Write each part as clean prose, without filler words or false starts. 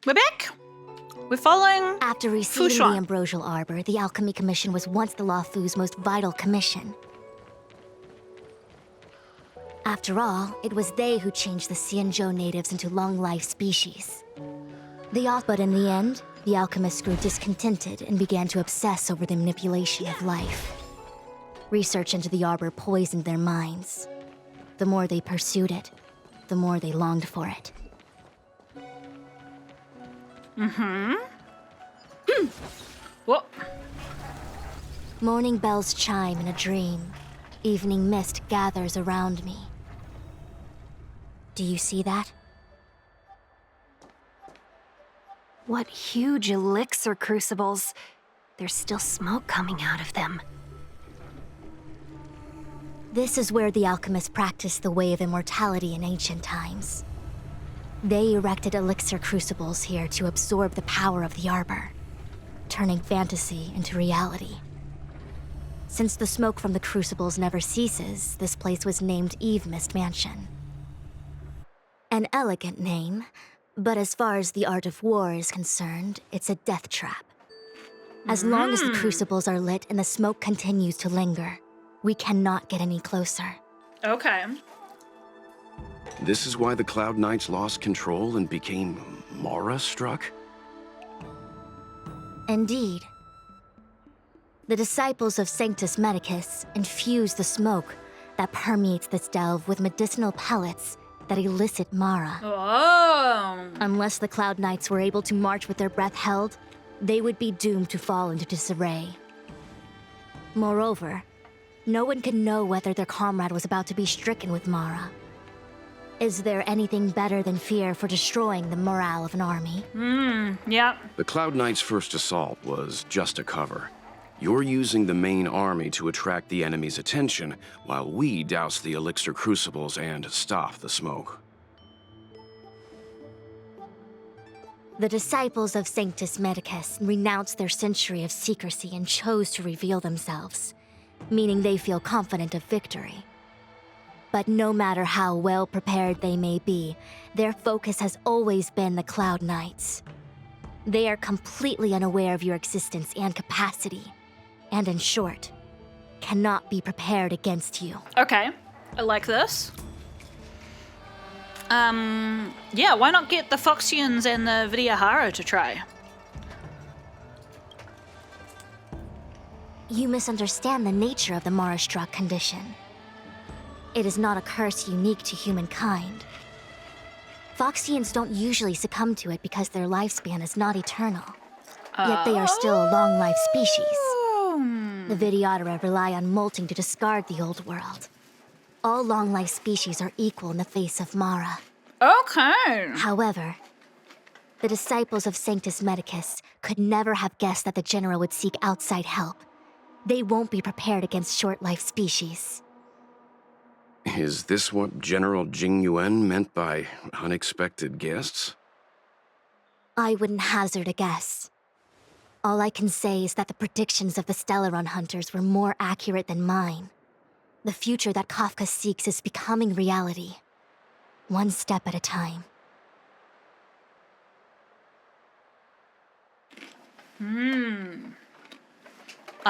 We're back. We're following After receiving Fushuan. the Ambrosial Arbor, the Alchemy Commission was once the Luofu's most vital commission. After all, it was they who changed the Xianzhou natives into long-life species. But in the end, the alchemists grew discontented and began to obsess over the manipulation of life. Research into the Arbor poisoned their minds. The more they pursued it, the more they longed for it. What? Morning bells chime in a dream. Evening mist gathers around me. Do you see that? What huge elixir crucibles. There's still smoke coming out of them. This is where the alchemists practiced the way of immortality in ancient times. They erected elixir crucibles here to absorb the power of the Arbor, turning fantasy into reality. Since the smoke from the crucibles never ceases, this place was named Eve Mist Mansion. An elegant name, but as far as the art of war is concerned, it's a death trap. As long as the crucibles are lit and the smoke continues to linger, we cannot get any closer. Okay. This is why the Cloud Knights lost control and became Mara-struck? Indeed. The disciples of Sanctus Medicus infuse the smoke that permeates this delve with medicinal pellets that elicit Mara. Oh. Unless the Cloud Knights were able to march with their breath held, they would be doomed to fall into disarray. Moreover, no one could know whether their comrade was about to be stricken with Mara. Is there anything better than fear for destroying the morale of an army? Yeah. The Cloud Knights' first assault was just a cover. You're using the main army to attract the enemy's attention, while we douse the elixir crucibles and stop the smoke. The disciples of Sanctus Medicus renounced their century of secrecy and chose to reveal themselves, meaning they feel confident of victory. But no matter how well prepared they may be, their focus has always been the Cloud Knights. They are completely unaware of your existence and capacity, and in short, cannot be prepared against you. Okay. I like this. Yeah, why not get the Foxians and the Vidyahara to try? You misunderstand the nature of the Mara-struck condition. It is not a curse unique to humankind. Foxians don't usually succumb to it because their lifespan is not eternal. Yet they are still a long-life species. The Vidyadhara rely on molting to discard the old world. All long-life species are equal in the face of Mara. Okay. However, the disciples of Sanctus Medicus could never have guessed that the General would seek outside help. They won't be prepared against short-life species. Is this what General Jing Yuan meant by unexpected guests? I wouldn't hazard a guess. All I can say is that the predictions of the Stellaron hunters were more accurate than mine. The future that Kafka seeks is becoming reality. One step at a time. I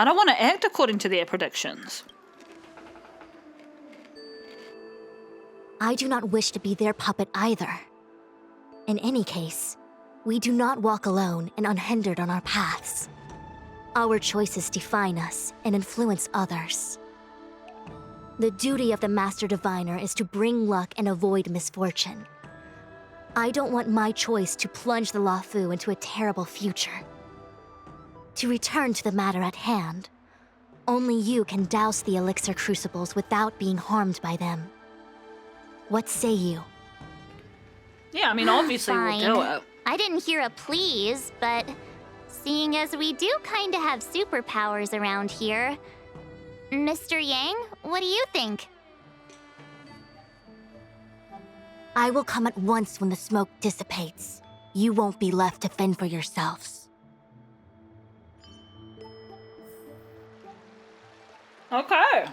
don't want to act according to their predictions. I do not wish to be their puppet either. In any case, we do not walk alone and unhindered on our paths. Our choices define us and influence others. The duty of the Master Diviner is to bring luck and avoid misfortune. I don't want my choice to plunge the Luofu into a terrible future. To return to the matter at hand, only you can douse the elixir crucibles without being harmed by them. What say you? Yeah, I mean, obviously we'll do Fine. it. I didn't hear a please, but seeing as we do kind of have superpowers around here, Mr. Yang, what do you think? I will come at once when the smoke dissipates. You won't be left to fend for yourselves. Okay.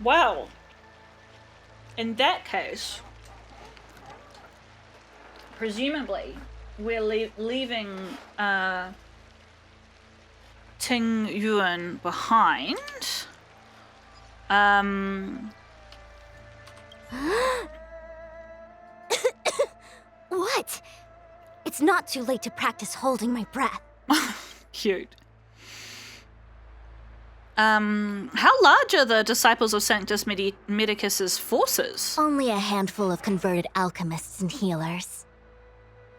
Well, in that case, presumably we're leaving Ting Yuan behind. What? It's not too late to practice holding my breath. Cute. How large are the disciples of Sanctus Medicus's forces? Only a handful of converted alchemists and healers.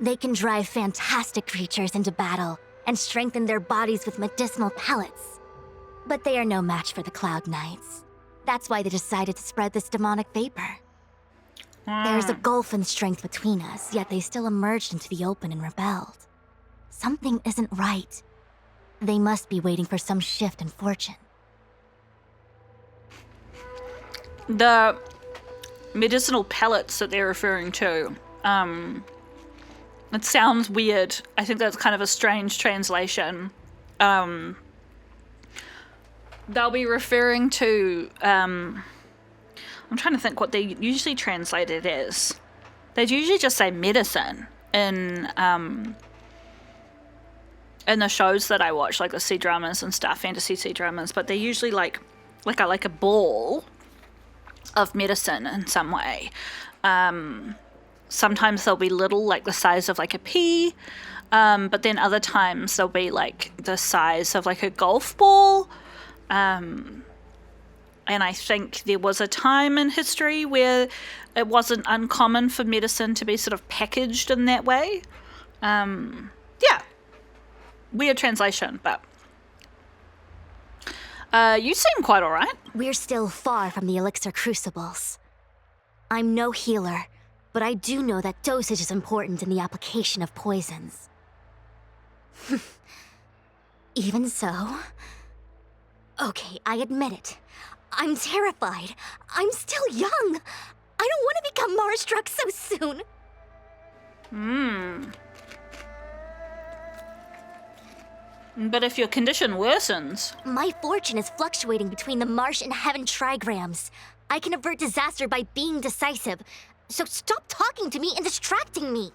They can drive fantastic creatures into battle and strengthen their bodies with medicinal pellets. But they are no match for the Cloud Knights. That's why they decided to spread this demonic vapor. There's a gulf in strength between us, yet they still emerged into the open and rebelled. Something isn't right. They must be waiting for some shift in fortune. The medicinal pellets that they're referring to, it sounds weird. I think that's kind of a strange translation. They'll be referring to, I'm trying to think what they usually translate it as. They'd usually just say medicine in the shows that I watch, like the C-dramas and stuff, fantasy C-dramas, but they're usually like a ball of medicine in some way. Sometimes they'll be little, like the size of like a pea, but then other times they'll be like the size of like a golf ball. And I think there was a time in history where it wasn't uncommon for medicine to be sort of packaged in that way. Yeah. Weird translation, but you seem quite alright. We're still far from the elixir crucibles. I'm no healer, but I do know that dosage is important in the application of poisons. Even so... Okay, I admit it. I'm terrified. I'm still young. I don't want to become Mara-struck so soon. But if your condition worsens... My fortune is fluctuating between the marsh and heaven trigrams. I can avert disaster by being decisive. So stop talking to me and distracting me.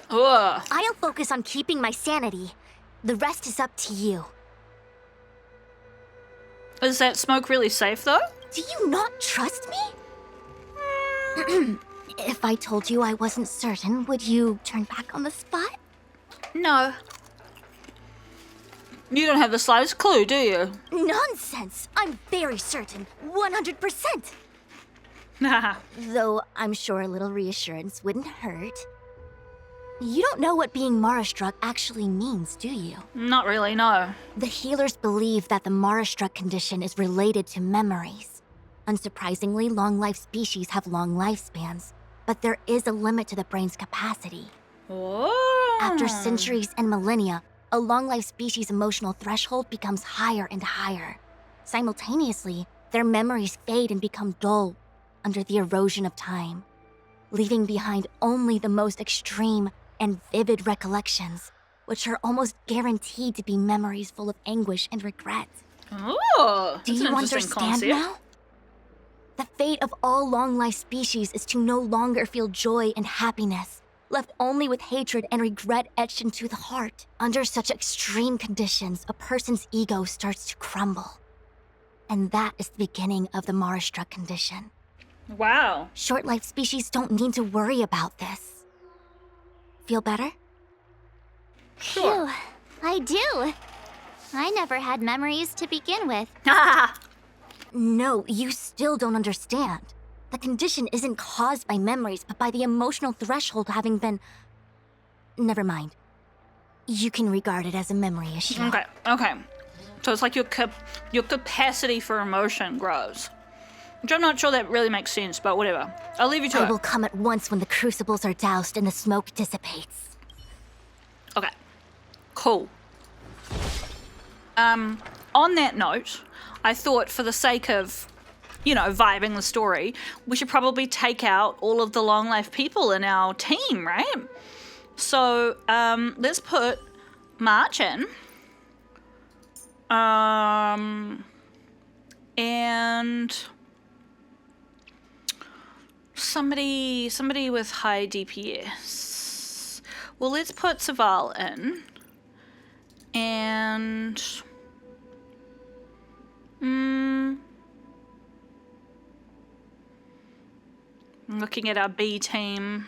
Ugh. I'll focus on keeping my sanity. The rest is up to you. Is that smoke really safe, though? Do you not trust me? If I told you I wasn't certain, would you turn back on the spot? No. You don't have the slightest clue, do you? Nonsense! I'm very certain. 100%! Though I'm sure a little reassurance wouldn't hurt. You don't know what being Mara-struck actually means, do you? Not really, no. The healers believe that the Mara-struck condition is related to memories. Unsurprisingly, long-life species have long lifespans, but there is a limit to the brain's capacity. Oh. After centuries and millennia, a long-life species' emotional threshold becomes higher and higher. Simultaneously, their memories fade and become dull under the erosion of time, leaving behind only the most extreme and vivid recollections, which are almost guaranteed to be memories full of anguish and regret. Oh, Do you understand now? The fate of all long-life species is to no longer feel joy and happiness, left only with hatred and regret etched into the heart. Under such extreme conditions, a person's ego starts to crumble. And that is the beginning of the Mara-struck condition. Wow. Short-life species don't need to worry about this. Feel better? Sure. Phew, I do. I never had memories to begin with. No, you still don't understand. The condition isn't caused by memories, but by the emotional threshold having been... Never mind. You can regard it as a memory issue. Okay. So it's like your capacity for emotion grows. Which I'm not sure that really makes sense, but whatever. I'll leave you to I it. will come at once when the crucibles are doused and the smoke dissipates. Okay. Cool. On that note, I thought for the sake of, vibing the story, we should probably take out all of the long life people in our team, right? So, let's put March in. And somebody with high DPS. Well, let's put Saval in. And... looking at our B team.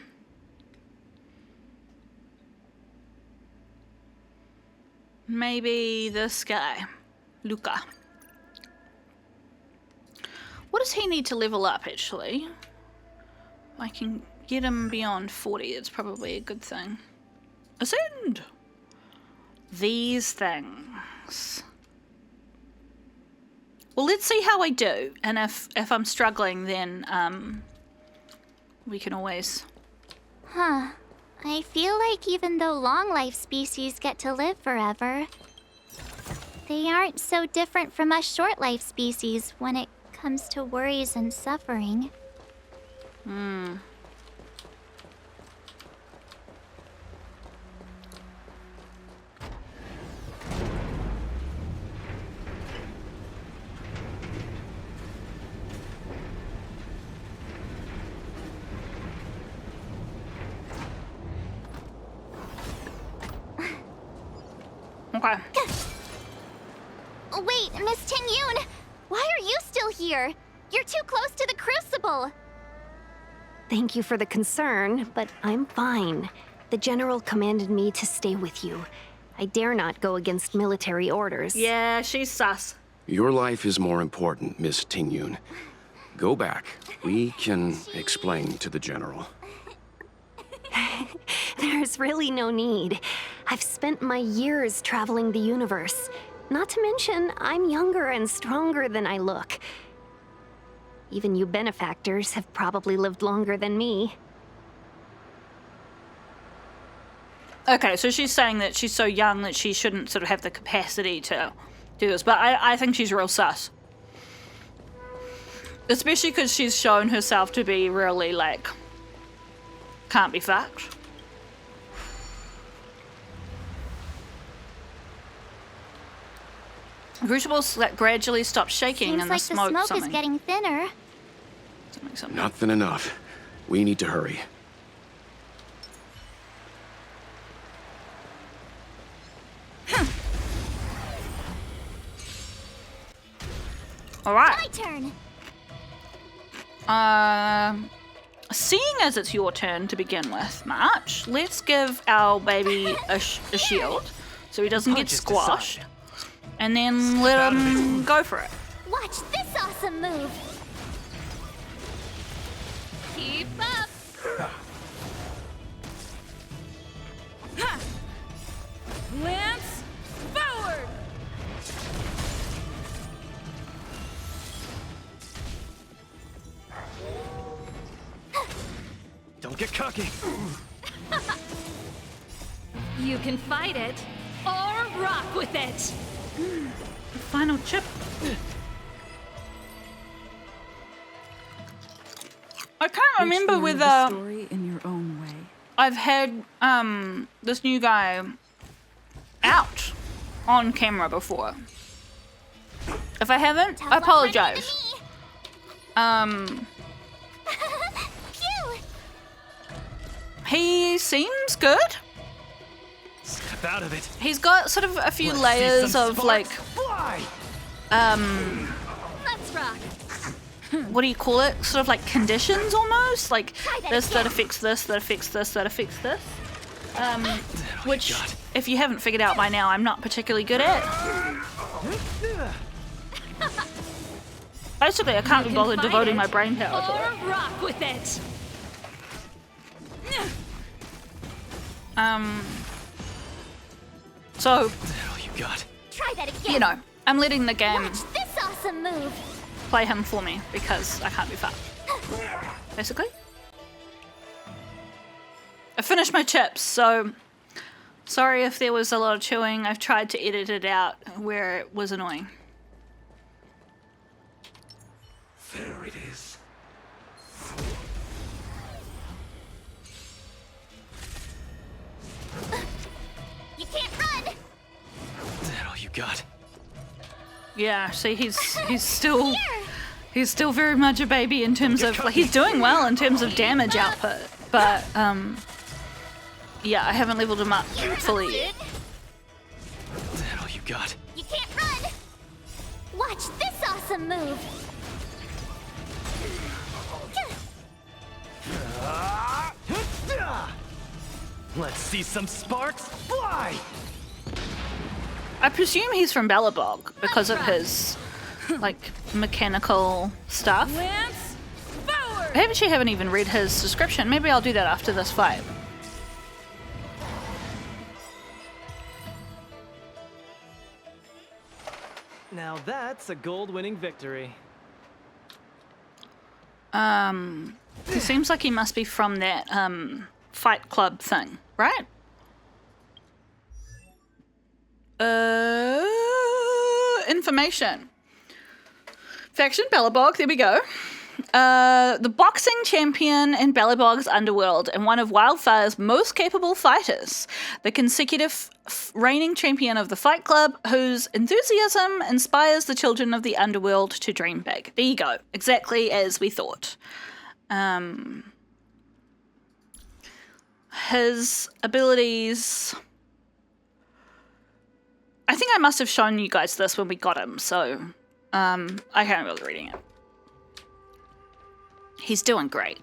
Maybe this guy, Luca. What does he need to level up, actually? If I can get him beyond 40, it's probably a good thing. Ascend! These things. Well, let's see how I do. And if I'm struggling, then we can always... Huh. I feel like even though long-life species get to live forever, they aren't so different from us short-life species when it comes to worries and suffering. Okay. Wait, Miss Ting-Yun! Why are you still here? You're too close to the Crucible! Thank you for the concern, but I'm fine. The General commanded me to stay with you. I dare not go against military orders. Yeah, she's sus. Your life is more important, Miss Ting-Yun. Go back. We can explain to the General. There's really no need. I've spent my years traveling the universe. Not to mention, I'm younger and stronger than I look. Even you benefactors have probably lived longer than me. Okay, so she's saying that she's so young that she shouldn't sort of have the capacity to do this, but I think she's real sus. Especially because she's shown herself to be really, like, can't be fucked. Crucibles that gradually stop shaking Seems and like the smoke, is something. getting thinner. Something. Nothing enough. We need to hurry. All right. My turn! Seeing as it's your turn to begin with, March, let's give our baby a shield so he doesn't get squashed. And then let him go for it. Watch this awesome move! Keep up! Lance, forward! Don't get cocky. You can fight it, or rock with it! Final chip. I can't remember whether story in your own way. I've had this new guy out on camera before. If I haven't, I apologize. Phew! He seems good. Step out of it. He's got sort of a few Let's see layers some of sparks like fly. Let's rock! what do you call it? Sort of like conditions almost? Like Try that this that again. affects this, that affects this, that affects this. Oh, Which, you got. if you haven't figured out by now, I'm not particularly good at. Basically, I can't be bothered Fight devoting it, my brain power to it. or rock with it! So, That all you got? Try that again! you know, I'm letting the game Watch this awesome move! play him for me because I can't be fucked. Basically. I finished my chips, so sorry if there was a lot of chewing. I've tried to edit it out where it was annoying. There it is. You can't run! That all you got? Yeah, see, he's still very much a baby in terms of like he's doing well in terms of damage output, but Yeah, I haven't leveled him up fully yet. Is that all you got? You can't run! Watch this awesome move! Let's see some sparks fly! I presume he's from Belobog because of his, like, mechanical stuff. Lance, forward! I actually haven't even read his description. Maybe I'll do that after this fight. Now that's a gold-winning victory. He seems like he must be from that, fight club thing, right? Information. Faction Belobog, there we go. The boxing champion in Belobog's underworld and one of Wildfire's most capable fighters. The consecutive reigning champion of the Fight Club, whose enthusiasm inspires the children of the underworld to dream big. There you go. Exactly as we thought. His abilities... I think I must have shown you guys this when we got him, so I can't really reading it. He's doing great.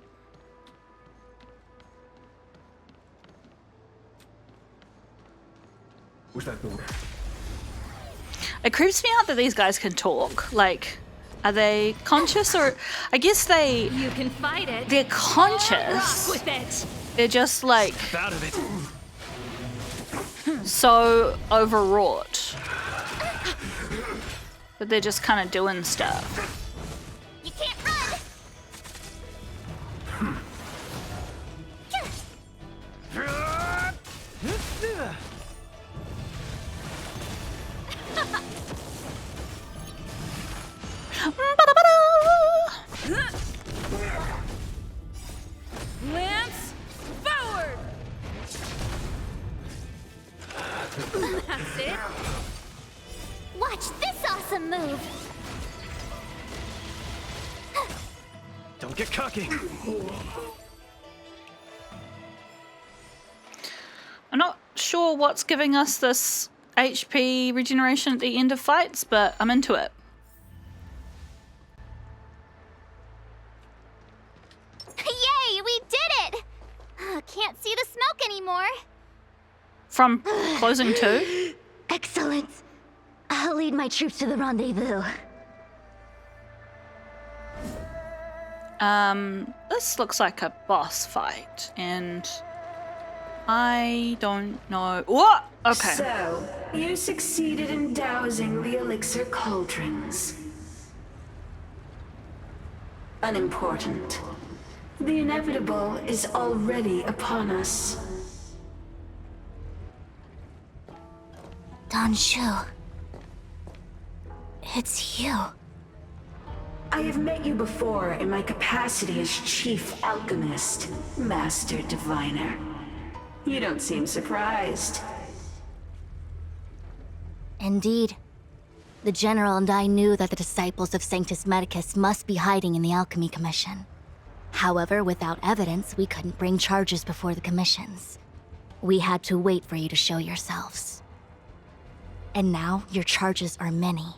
What's that door? It creeps me out that these guys can talk. Like, are they conscious or... I guess You can fight it. they're Rock conscious. with it. They're just like Step out of it. so overwrought. But they're just kind of doing stuff. You can't run! Lance, forward! That's it. Watch this awesome move! Don't get cocky. I'm not sure what's giving us this HP regeneration at the end of fights, but I'm into it. Yay, we did it! Can't see the smoke anymore. From closing 2. Excellent. I'll lead my troops to the rendezvous. This looks like a boss fight, and I don't know. What? Okay. So, you succeeded in dousing the elixir cauldrons. Unimportant. The inevitable is already upon us. Dan Heng. It's you. I have met you before in my capacity as Chief Alchemist, Master Diviner. You don't seem surprised. Indeed. The General and I knew that the disciples of Sanctus Medicus must be hiding in the Alchemy Commission. However, without evidence, we couldn't bring charges before the commissions. We had to wait for you to show yourselves. And now, your charges are many.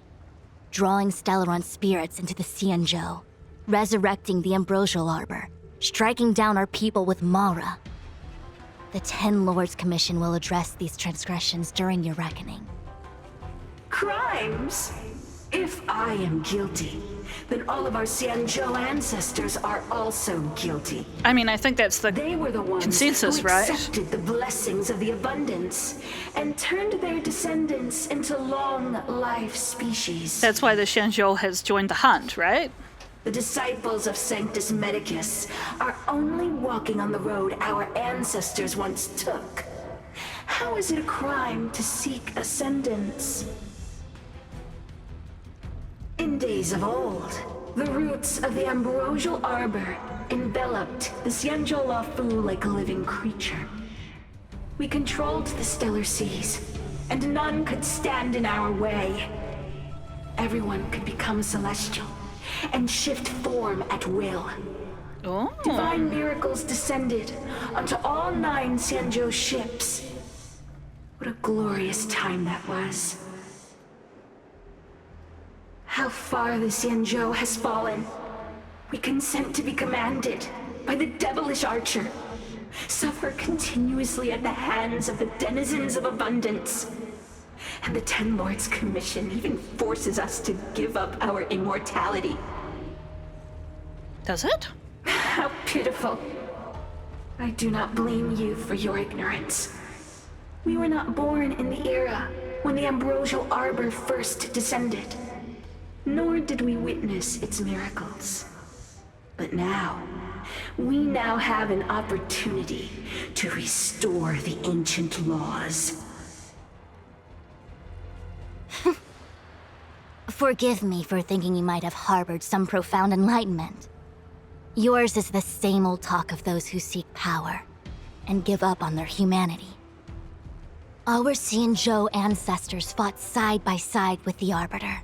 Drawing Stellaron spirits into the Xianzhou, resurrecting the Ambrosial Arbor, striking down our people with Mara. The Ten Lords Commission will address these transgressions during your reckoning. Crimes? If I am guilty, then all of our Xianzhou ancestors are also guilty. I mean, I think that's the They were the ones consensus, who right? accepted the blessings of the abundance and turned their descendants into long-life species. That's why the Xianzhou has joined the hunt, right? The disciples of Sanctus Medicus are only walking on the road our ancestors once took. How is it a crime to seek ascendance? In days of old, the roots of the Ambrosial Arbor enveloped the Xianzhou Lafu like a living creature. We controlled the stellar seas, and none could stand in our way. Everyone could become celestial and shift form at will. Oh. Divine miracles descended onto all 9 Xianzhou ships. What a glorious time that was. How far the Xianzhou has fallen. We consent to be commanded by the devilish archer. Suffer continuously at the hands of the denizens of abundance. And the Ten Lords Commission even forces us to give up our immortality. Does it? How pitiful. I do not blame you for your ignorance. We were not born in the era when the Ambrosial Arbor first descended, nor did we witness its miracles. But now, we now have an opportunity to restore the ancient laws. Forgive me for thinking you might have harbored some profound enlightenment. Yours is the same old talk of those who seek power and give up on their humanity. Our Xianzhou ancestors fought side by side with the Arbiter,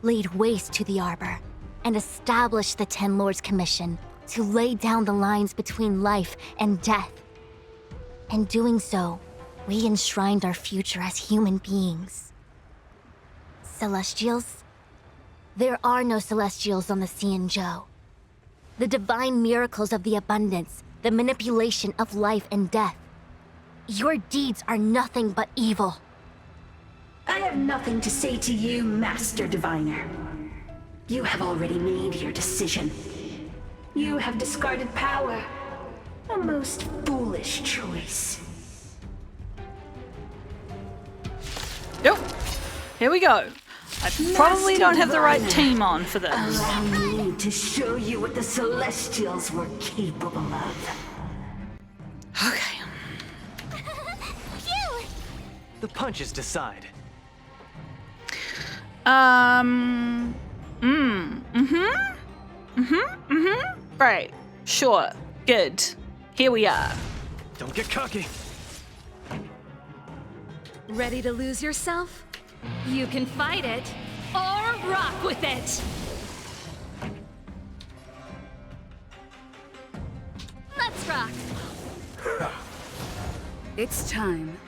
laid waste to the Arbor, and established the Ten Lords Commission to lay down the lines between life and death. In doing so, we enshrined our future as human beings. Celestials? There are no Celestials on the Xianzhou. The divine miracles of the abundance, the manipulation of life and death. Your deeds are nothing but evil. I have nothing to say to you, Master Diviner. You have already made your decision. You have discarded power. A most foolish choice. Yep. Here we go. I probably don't have the right team on for this. Allow me to show you what the Celestials were capable of. Okay. The punches decide. Right. Sure. Good. Here we are. Don't get cocky. Ready to lose yourself? You can fight it or rock with it. Let's rock. It's time.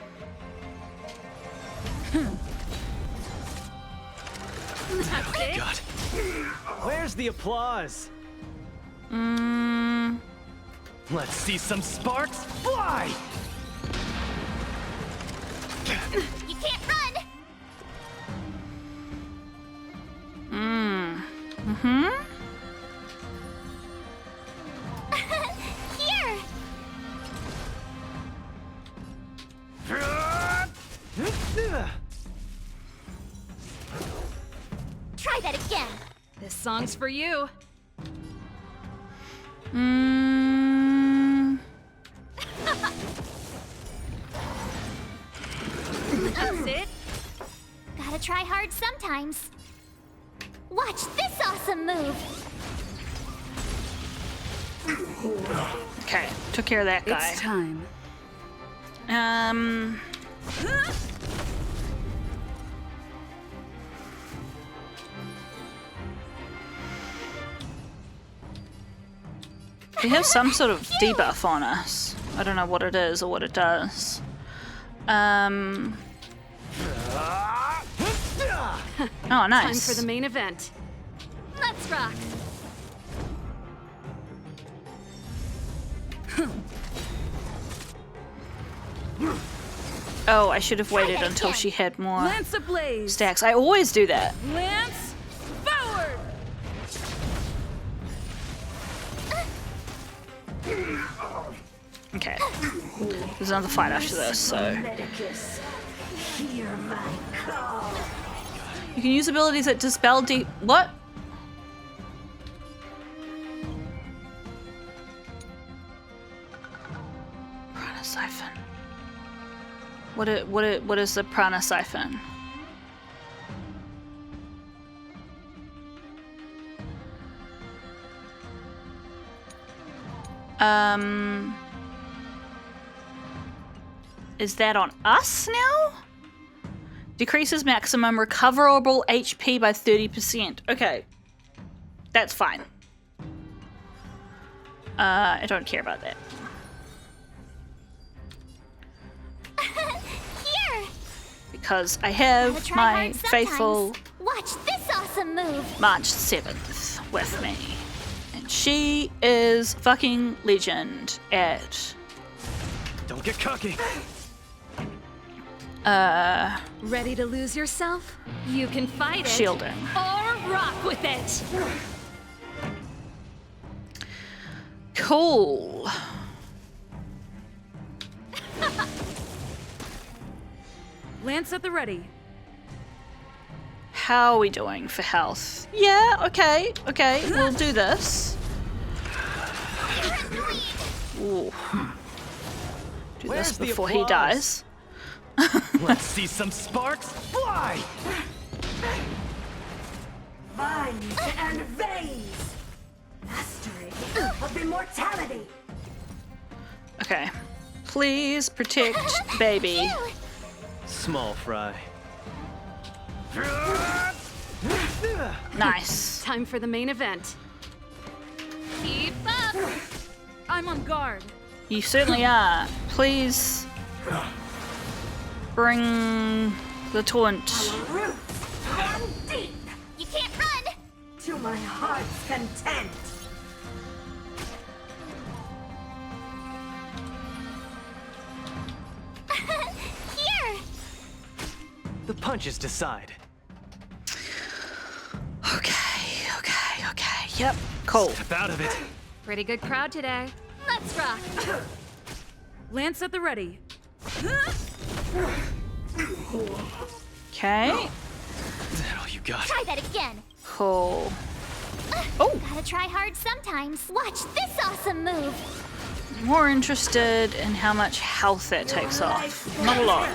That's it. God. Where's the applause? Let's see some sparks fly! You can't run! Here! Try that again! This song's for you. That's it. Gotta try hard sometimes. Watch this awesome move! Okay. Took care of that guy. It's time. We have some sort of debuff on us. I don't know what it is or what it does. Oh, nice. Time for the main event. Let's rock. Oh, I should have waited until she had more Lance ablaze. stacks. I always do that. Lance forward. Okay. There's another fight after this, so. Medicus, hear my call. You can use abilities that dispel deep. What? Prana Siphon. What is the Prana Siphon? Is that on us now? Decreases maximum recoverable HP by 30%. Okay. That's fine. I don't care about that. Here! Because I Gotta have try my hard sometimes. faithful Watch this awesome move! March 7th with me. And she is fucking legend at Don't get cocky. Ready to lose yourself? You can fight it. shielding. Or rock with it. Cool. Lance at the ready. How are we doing for health? Yeah, okay, we'll do this. Ooh. Do Where's this the before he applause? dies. Let's see some sparks fly! Vines and veins! Mastery of immortality! Okay. Please protect baby. Small fry. Nice. Time for the main event. Keep up. I'm on guard. You certainly are. Please bring the taunt. Roots run deep You can't run! to my heart's content! Here! The punches decide. Okay. Yep. Cool. Step out of it. Pretty good crowd today. Let's rock. Lance at the ready. Okay. Is that all you got? Try that again! Cool. Oh, Gotta try hard sometimes. Watch this awesome move! more interested in how much health that takes off. Not a lot.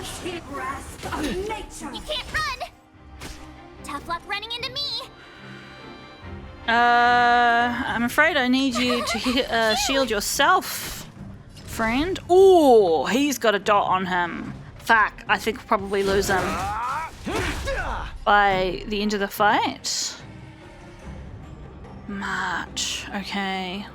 Grasp of nature! You can't run! Tough luck running into me! I'm afraid I need you to shield yourself, friend. Ooh, he's got a dot on him. Fuck, I think we'll probably lose him by the end of the fight. March, okay.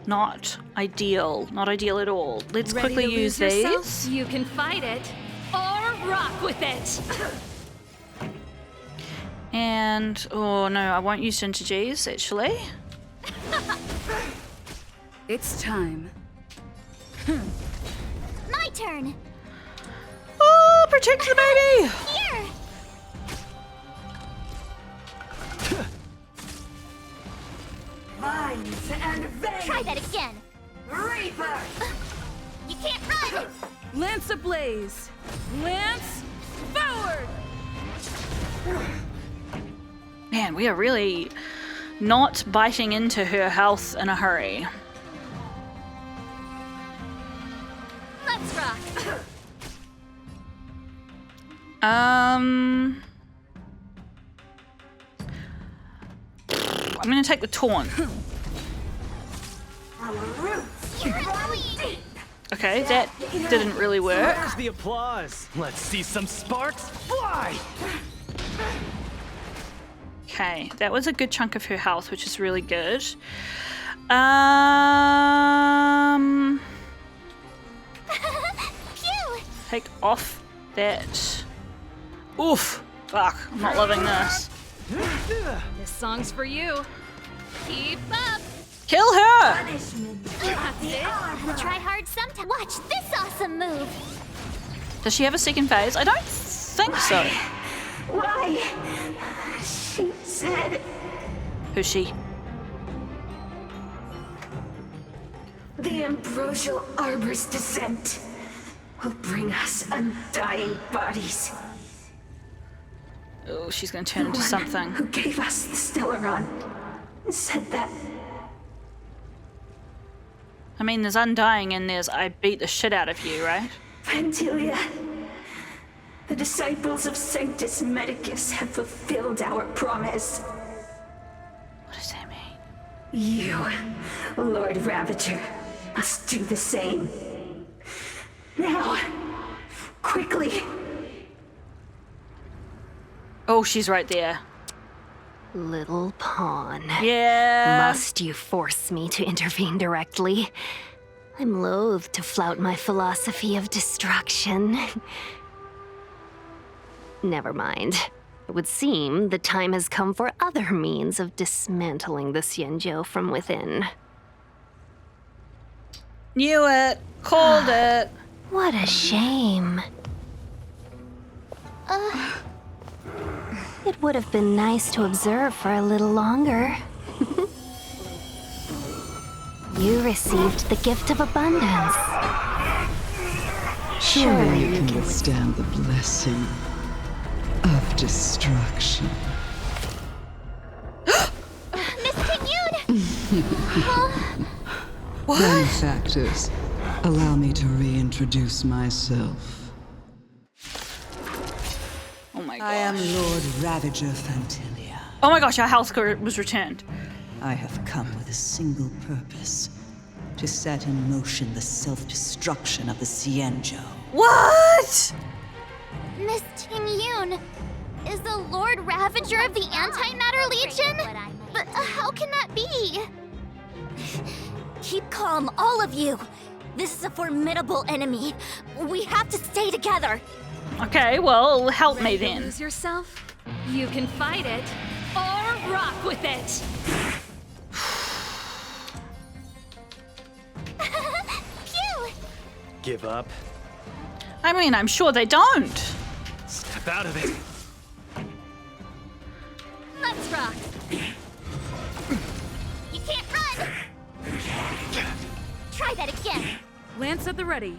Not ideal. Not ideal at all. Let's Ready quickly to use lose yourself? these. You can fight it or rock with it. And, oh no, I won't use synergies, actually. It's time. My turn! Oh, protect the baby! Here! Vines and veins! Try that again! Reaper! You can't run! Lance ablaze. Lance forward. Man, we are really not biting into her health in a hurry. Let's rock! I'm gonna take the taunt. Our roots You're run annoying! deep! Okay, that didn't really work. Where's the applause? Let's see some sparks fly! Okay, that was a good chunk of her health, which is really good. Phew! Take off that. Oof! Fuck, I'm not loving this. This song's for you. Keep up. Kill her! Punishment! That's it. Gotta try hard sometimes. Watch this awesome move! Does she have a second phase? I don't think so. Why? She said Who's she? the ambrosial arbor's descent will bring us undying bodies. Oh, she's gonna turn into One something. who gave us the Stellaron said that I mean, there's undying and there's I beat the shit out of you, right? Vantilia, the disciples of Sanctus Medicus have fulfilled our promise. What does that mean? You, Lord Ravager, must do the same. Now, quickly. Oh, she's right there. Little pawn. Yeah. Must you force me to intervene directly? I'm loath to flout my philosophy of destruction. Never mind. It would seem the time has come for other means of dismantling the Xianzhou from within. Knew it. Called it. What a shame. It would have been nice to observe for a little longer. You received the gift of abundance. Surely you can withstand the blessing of destruction. Miss Ting-Yun! Benefactors, allow me to reintroduce myself. Oh my I am gosh. Lord Ravager Fantilia. Oh my gosh, our health was returned. I have come with a single purpose: to set in motion the self-destruction of the Xianzhou. What? Miss Ting-Yun is the Lord Ravager of the Antimatter Legion? But how can that be? Keep calm, all of you. This is a formidable enemy. We have to stay together. Okay, well, help me Ready to then. lose yourself? You can fight it or rock with it. Phew! Give up. I mean, I'm sure they don't. Step out of it. Let's rock! You can't run! Try that again! Lance at the ready.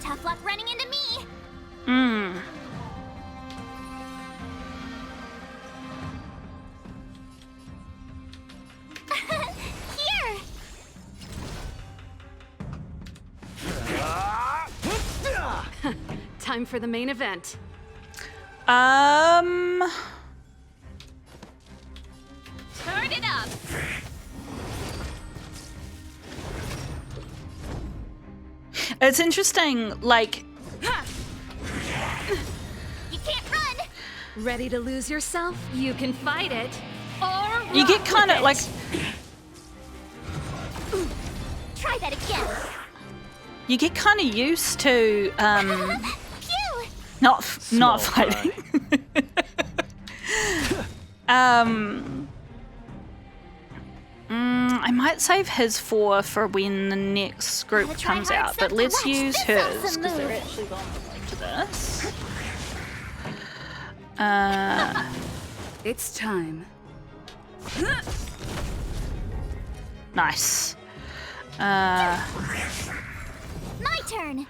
Tough luck running into me! Hmm. Here! Time for the main event. Turn it up! It's interesting, like, You can't run! Ready to lose yourself? You can fight it or you get rock kind of with like, it. Try that again! you get kind of used to Phew! not Small fighting. I might save his for when the next group Gotta try comes hard out, but not to let's watch use this hers awesome because they're move. actually going to this. It's time. Nice. My turn!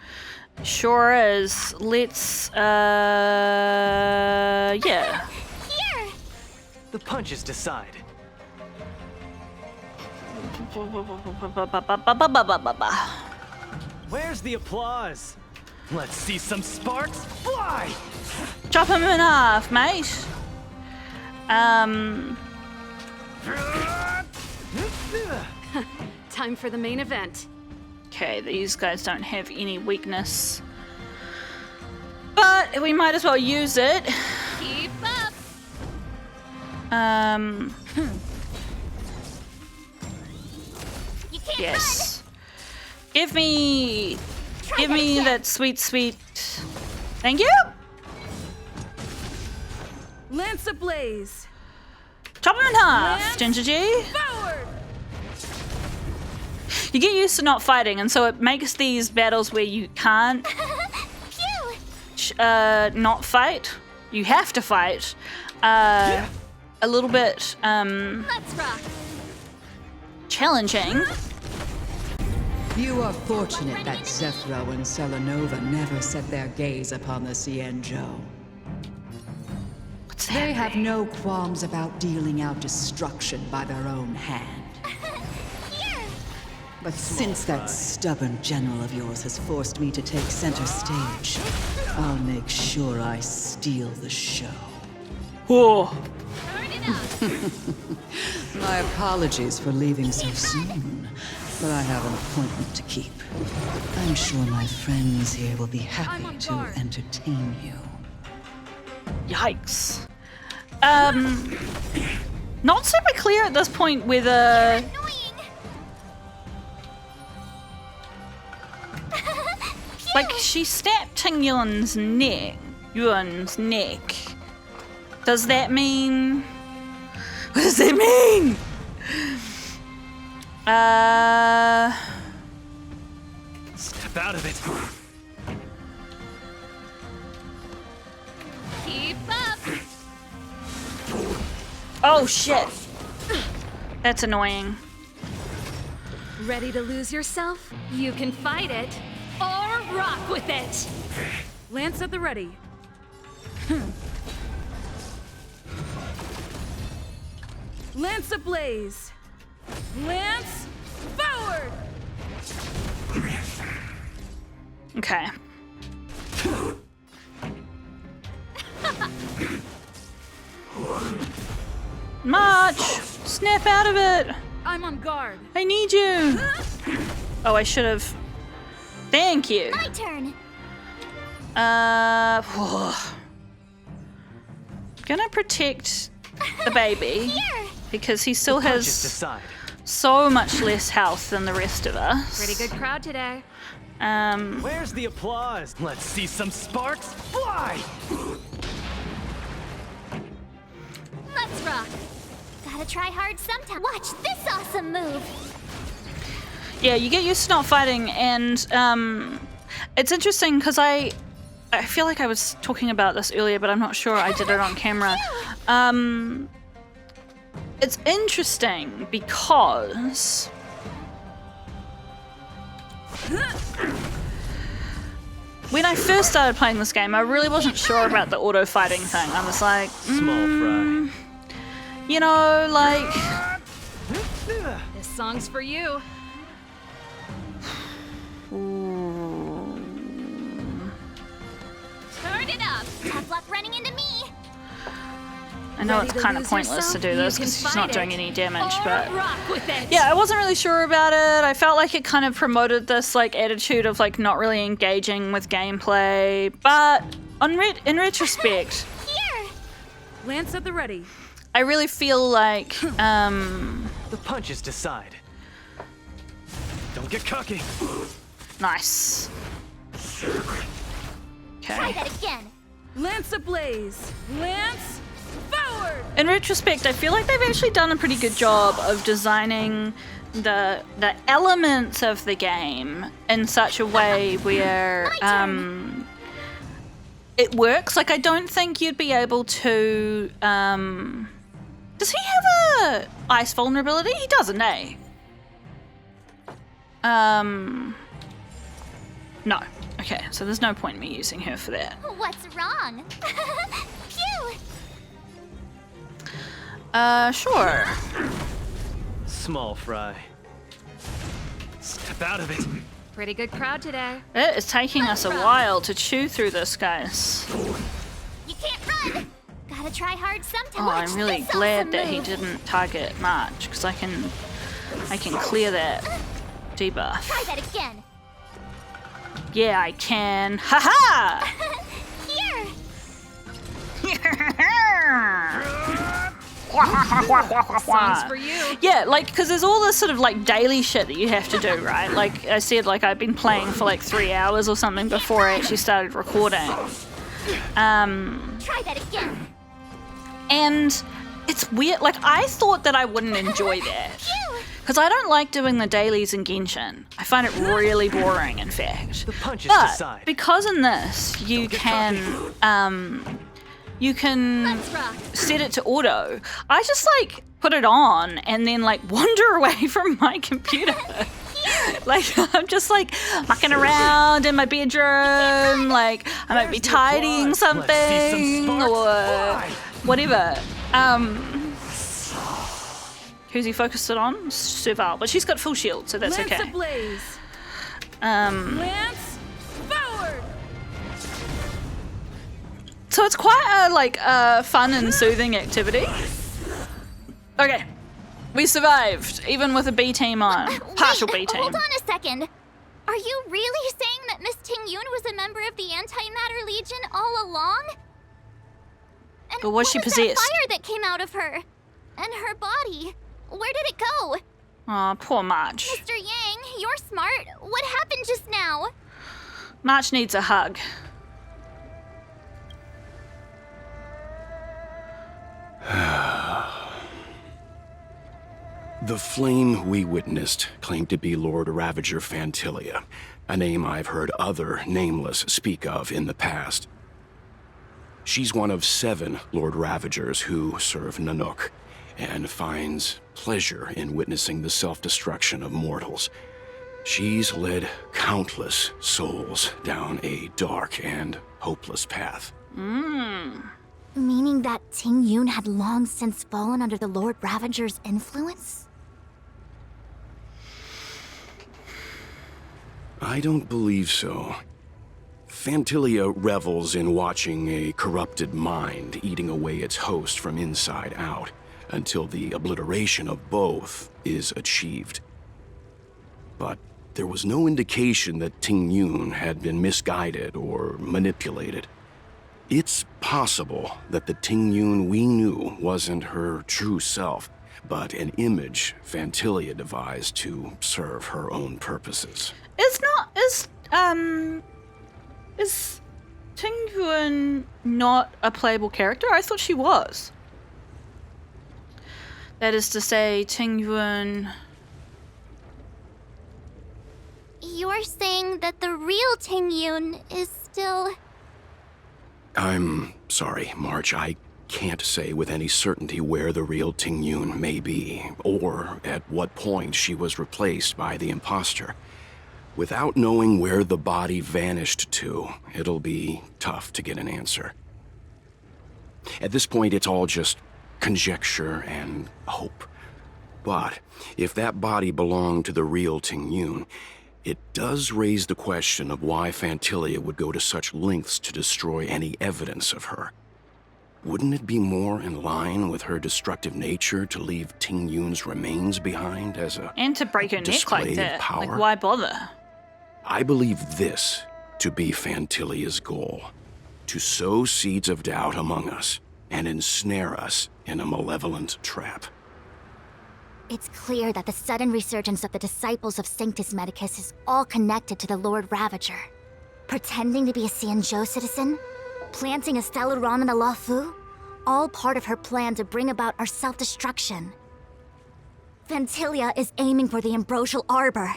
Sure is. Let's yeah. Here! The punches decide. Where's the applause? Let's see some sparks fly! Chop him in half, mate. Time for the main event. Okay, these guys don't have any weakness. But we might as well use it. Keep up! You can't Yes. Give me that sweet thank you. Lance ablaze. Chop him in half, Lance Ginger G. Forward. You get used to not fighting, and so it makes these battles where you can't Phew! not fight. You have to fight. A little bit Let's rock! challenging. You are fortunate that Zethro and Selenova never set their gaze upon the Xianzhou. What's They that? have no qualms about dealing out destruction by their own hand. Here! But since that stubborn general of yours has forced me to take center stage, I'll make sure I steal the show. Whoa. Turn it up! My apologies for leaving so soon. but I have an appointment to keep. I'm sure my friends here will be happy to entertain you. Yikes. Not super clear at this point whether... Like, she snapped Ting Yuan's neck. Does that mean... What does that mean? Step out of it. Keep up. Oh, shit. That's annoying. Ready to lose yourself? You can fight it or rock with it. Lance at the ready. Lance ablaze. Lance forward. Okay. March! Snap out of it! I'm on guard. I need you! Oh, I should have... Thank you! My turn. Gonna protect the baby. Here. Because he still Punches has decide. so much less health than the rest of us. Pretty good crowd today. Where's the applause? Let's see some sparks fly! Let's rock. Gotta try hard sometime. Watch this awesome move. Yeah, you get used to not fighting, and it's interesting because I feel like I was talking about this earlier, but I'm not sure I did it on camera. It's interesting because when I first started playing this game, I really wasn't sure about the auto fighting thing. I was like, Small fry. you know, like, This song's for you. Turn it up. Tough luck running into me. I know Ready it's to kind of lose pointless to yourself? do You this can because she's fight not doing it any damage, or but rock with it. yeah, I wasn't really sure about it. I felt like it kind of promoted this like attitude of like not really engaging with gameplay, but in retrospect, Here. Lance at the ready. I really feel like The punches decide. Don't get cocky. nice. Try Okay. that again. Lance ablaze. Lance forward. In retrospect, I feel like they've actually done a pretty good job of designing the elements of the game in such a way where it works. Like, I don't think you'd be able to. Does he have a ice vulnerability? He doesn't, eh? No. Okay, so there's no point in me using her for that. What's wrong? Phew. Sure. Small fry. Step out of it. Pretty good crowd today. It is taking us a while to chew through this, guys. You can't run. Gotta try hard sometime. Oh, Watch I'm really this glad awesome that he move. didn't target March, because I can clear that debuff. Try that again. Yeah, I can. Ha Here. Song's ha! for you. Yeah, like, because there's all this sort of like daily shit that you have to do, right? Like I said, like I've been playing for like 3 hours or something before I actually started recording. Try that again. And it's weird. Like, I thought that I wouldn't enjoy that. Phew. Because I don't like doing the dailies in Genshin. I find it really boring, in fact. The punches But decide. because in this, you can Let's rock. set it to auto. I just like put it on and then like wander away from my computer. Like, I'm just like mucking around in my bedroom. Like, I might be There's the tidying applause. Let's see some something sparks or fly. whatever. Who's he focused it on? Serval, but she's got full shield, so that's Lance okay. ablaze. Lance forward. So it's quite a like fun and soothing activity. Okay, We survived, even with a B team on. Partial B team. Hold on a second. Are you really saying that Miss Ting Yun was a member of the Antimatter Legion all along? And But was she possessed? That fire that came out of her? And her body? Where did it go? Aw, poor March. Mr. Yang, you're smart. What happened just now? March needs a hug. The flame we witnessed claimed to be Lord Ravager Fantilia, a name I've heard other Nameless speak of in the past. She's one of 7 Lord Ravagers who serve Nanook, and finds pleasure in witnessing the self-destruction of mortals. She's led countless souls down a dark and hopeless path. Meaning that Ting Yun had long since fallen under the Lord Ravager's influence? I don't believe so. Fantilia revels in watching a corrupted mind eating away its host from inside out, until the obliteration of both is achieved. But there was no indication that Ting Yun had been misguided or manipulated. It's possible that the Ting Yun we knew wasn't her true self, but an image Fantilia devised to serve her own purposes. Is Ting Yun not a playable character? I thought she was. That is to say, Ting Yun... You're saying that the real Ting Yun is still... I'm sorry, March. I can't say with any certainty where the real Ting Yun may be, or at what point she was replaced by the imposter. Without knowing where the body vanished to, it'll be tough to get an answer. At this point, it's all just conjecture and hope. But if that body belonged to the real Ting Yun, it does raise the question of why Fantilia would go to such lengths to destroy any evidence of her. Wouldn't it be more in line with her destructive nature to leave Ting Yun's remains behind as a And to break her neck display like of that. power? Like, why bother? I believe this to be Fantilia's goal: to sow seeds of doubt among us and ensnare us in a malevolent trap. It's clear that the sudden resurgence of the disciples of Sanctus Medicus is all connected to the Lord Ravager. Pretending to be a Xianzhou citizen, planting a Stellaron in the Luofu, all part of her plan to bring about our self-destruction. Fantilia is aiming for the Ambrosial Arbor.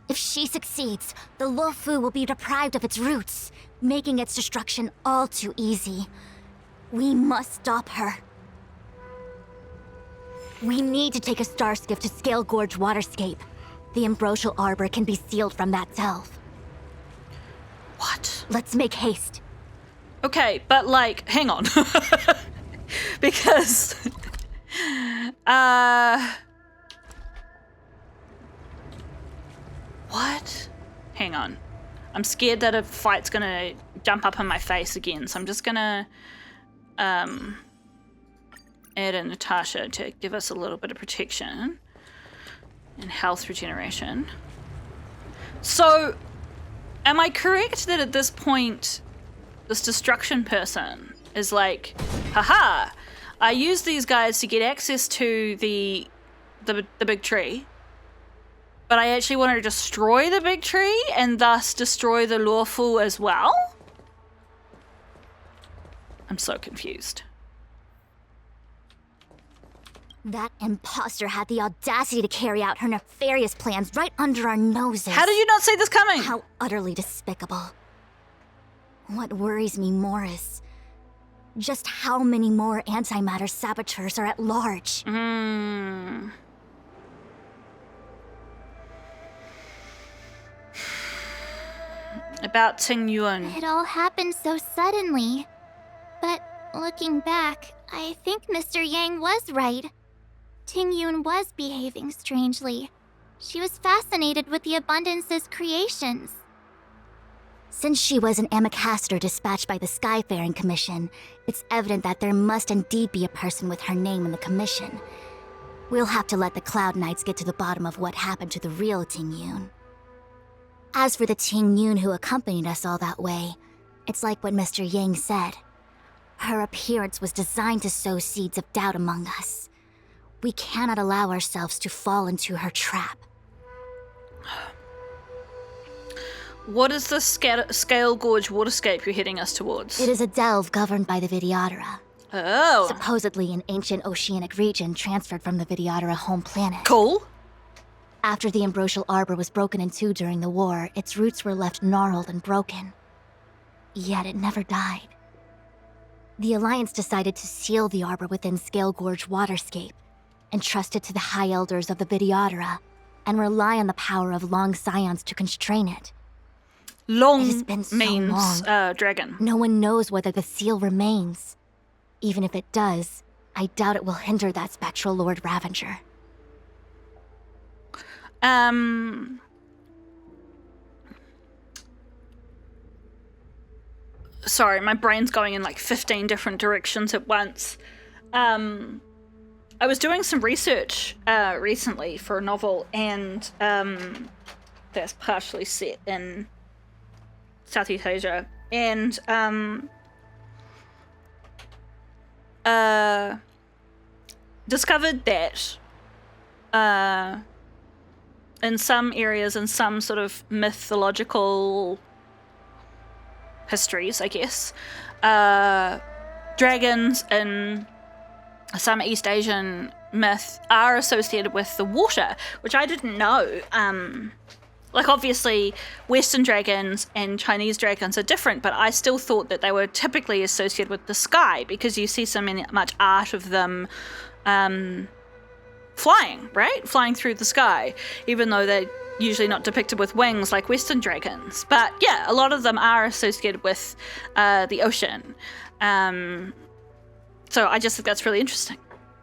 If she succeeds, the Luofu will be deprived of its roots, making its destruction all too easy. We must stop her. We need to take a star skiff to Scale Gorge Waterscape. The Ambrosial Arbor can be sealed from that delve. What? Let's make haste. Okay, but like, hang on. Because... What? Hang on. I'm scared that a fight's gonna jump up in my face again, so I'm just gonna add in Natasha to give us a little bit of protection and health regeneration. So, am I correct that at this point, this destruction person is like, haha, I use these guys to get access to the big tree, but I actually want to destroy the big tree and thus destroy the Luofu as well? I'm so confused. That imposter had the audacity to carry out her nefarious plans right under our noses. How did you not see this coming? How utterly despicable. What worries me more is just how many more antimatter saboteurs are at large. About Ting Yun. It all happened so suddenly. But looking back, I think Mr. Yang was right. Ting Yun was behaving strangely. She was fascinated with the Abundance's creations. Since she was an Amicastor dispatched by the Skyfaring Commission, it's evident that there must indeed be a person with her name in the commission. We'll have to let the Cloud Knights get to the bottom of what happened to the real Ting Yun. As for the Ting Yun who accompanied us all that way, it's like what Mr. Yang said. Her appearance was designed to sow seeds of doubt among us. We cannot allow ourselves to fall into her trap. What is the Scale Gorge waterscape you're heading us towards? It is a delve governed by the Vidyadhara. Oh. Supposedly an ancient oceanic region transferred from the Vidyadhara home planet. Cool. After the Ambrosial Arbor was broken in two during the war, its roots were left gnarled and broken. Yet it never died. The Alliance decided to seal the arbor within Scale Gorge waterscape, entrust it to the High Elders of the Vidyadhara, and rely on the power of Long Scions to constrain it. Long It has been so means long. dragon. No one knows whether the seal remains. Even if it does, I doubt it will hinder that spectral Lord Ravenger. Sorry, my brain's going in like 15 different directions at once. I was doing some research recently for a novel, and that's partially set in Southeast Asia, and discovered that in some areas, in some sort of mythological histories, I guess, dragons in some East Asian myth are associated with the water, which I didn't know. Like, obviously, Western dragons and Chinese dragons are different, but I still thought that they were typically associated with the sky, because you see so much art of them flying, right? Flying through the sky, even though they're usually not depicted with wings like Western dragons. But yeah, a lot of them are associated with the ocean. So I just think that's really interesting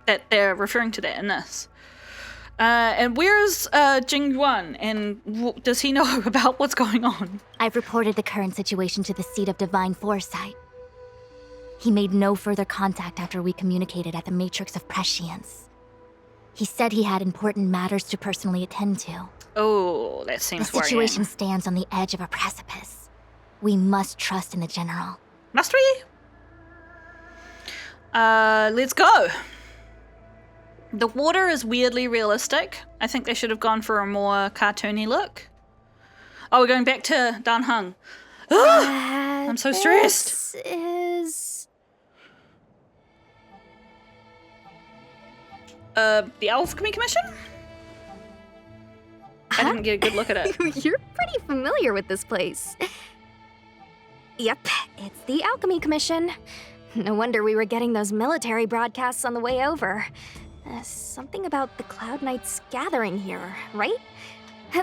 that they're referring to that in this. And where's Jing Yuan, and does he know about what's going on? I've reported the current situation to the Seat of Divine Foresight. He made no further contact after we communicated at the Matrix of Prescience. He said he had important matters to personally attend to. Oh, that seems worrying. The situation stands on the edge of a precipice. We must trust in the General. Must we? Let's go. The water is weirdly realistic. I think they should have gone for a more cartoony look. Oh, we're going back to Dan Heng. I'm so stressed. This is... the Alchemy Commission? I didn't get a good look at it. You're pretty familiar with this place. Yep, it's the Alchemy Commission. No wonder we were getting those military broadcasts on the way over. Something about the Cloud Knights gathering here, right?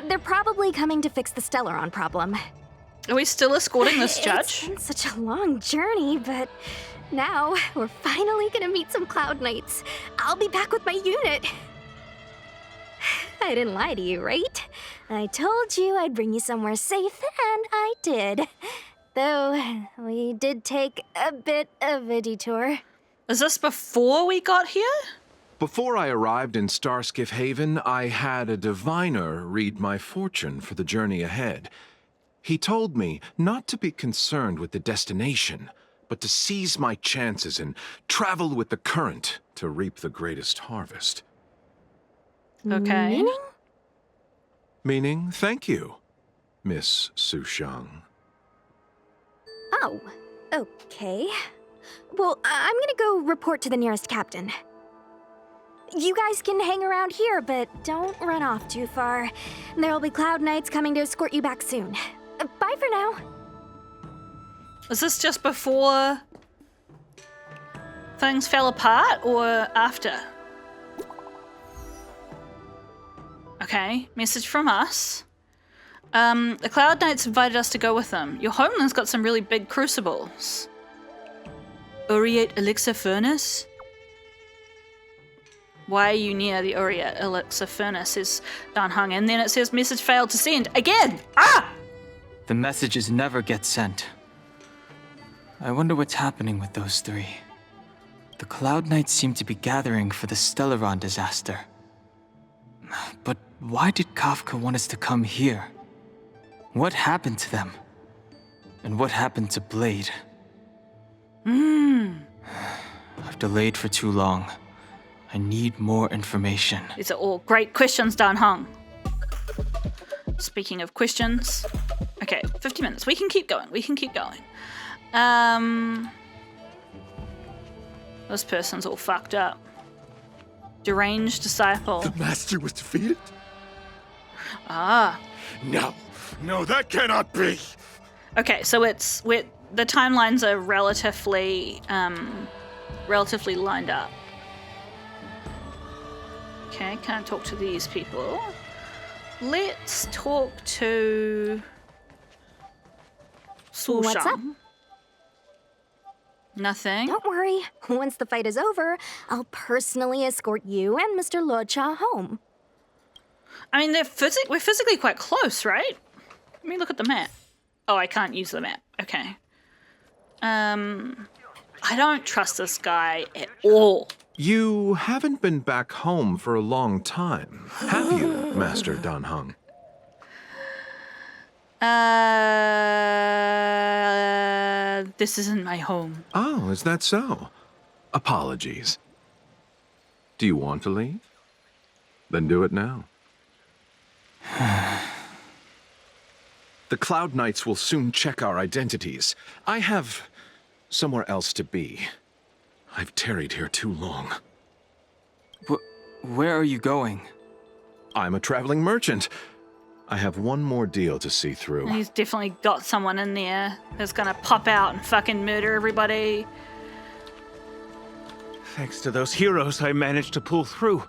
They're probably coming to fix the Stellaron problem. Are we still escorting this judge? It's been such a long journey, but now we're finally gonna meet some Cloud Knights. I'll be back with my unit. I didn't lie to you, right? I told you I'd bring you somewhere safe, and I did. Though, we did take a bit of a detour. Is this before we got here? Before I arrived in Starskiff Haven, I had a diviner read my fortune for the journey ahead. He told me not to be concerned with the destination, but to seize my chances and travel with the current to reap the greatest harvest. Okay. Meaning? Meaning, thank you, Miss Sushang. Oh, okay. Well, I'm gonna go report to the nearest captain. You guys can hang around here, but don't run off too far. There'll be Cloud Knights coming to escort you back soon. Bye for now. Is this just before things fell apart, or after? Okay, message from us. The Cloud Knights invited us to go with them. Your homeland's got some really big crucibles. Aureate Elixir Furnace? Why are you near the Aureate Elixir Furnace, says Dan Heng, and then it says message failed to send. Again! Ah! The messages never get sent. I wonder what's happening with those three. The Cloud Knights seem to be gathering for the Stellaron disaster. But why did Kafka want us to come here? What happened to them? And what happened to Blade? I've delayed for too long. I need more information. These are all great questions, Dan Heng. Speaking of questions. Okay, 50 minutes. We can keep going. This person's all fucked up. Deranged disciple. The master was defeated? Ah. No, that cannot be. Okay, so the timelines are relatively lined up. Okay, can't talk to these people. Let's talk to Su What's up? Shang. Nothing. Don't worry. Once the fight is over, I'll personally escort you and Mr. Luocha home. I mean, we're physically quite close, right? Let me look at the map. Oh, I can't use the map. Okay. I don't trust this guy at all. You haven't been back home for a long time, have you, Master Dan Heng? This isn't my home. Oh, is that so? Apologies. Do you want to leave? Then do it now. The Cloud Knights will soon check our identities. I have somewhere else to be. I've tarried here too long. Where are you going? I'm a traveling merchant. I have one more deal to see through. He's definitely got someone in there who's gonna pop out and fucking murder everybody. Thanks to those heroes, I managed to pull through.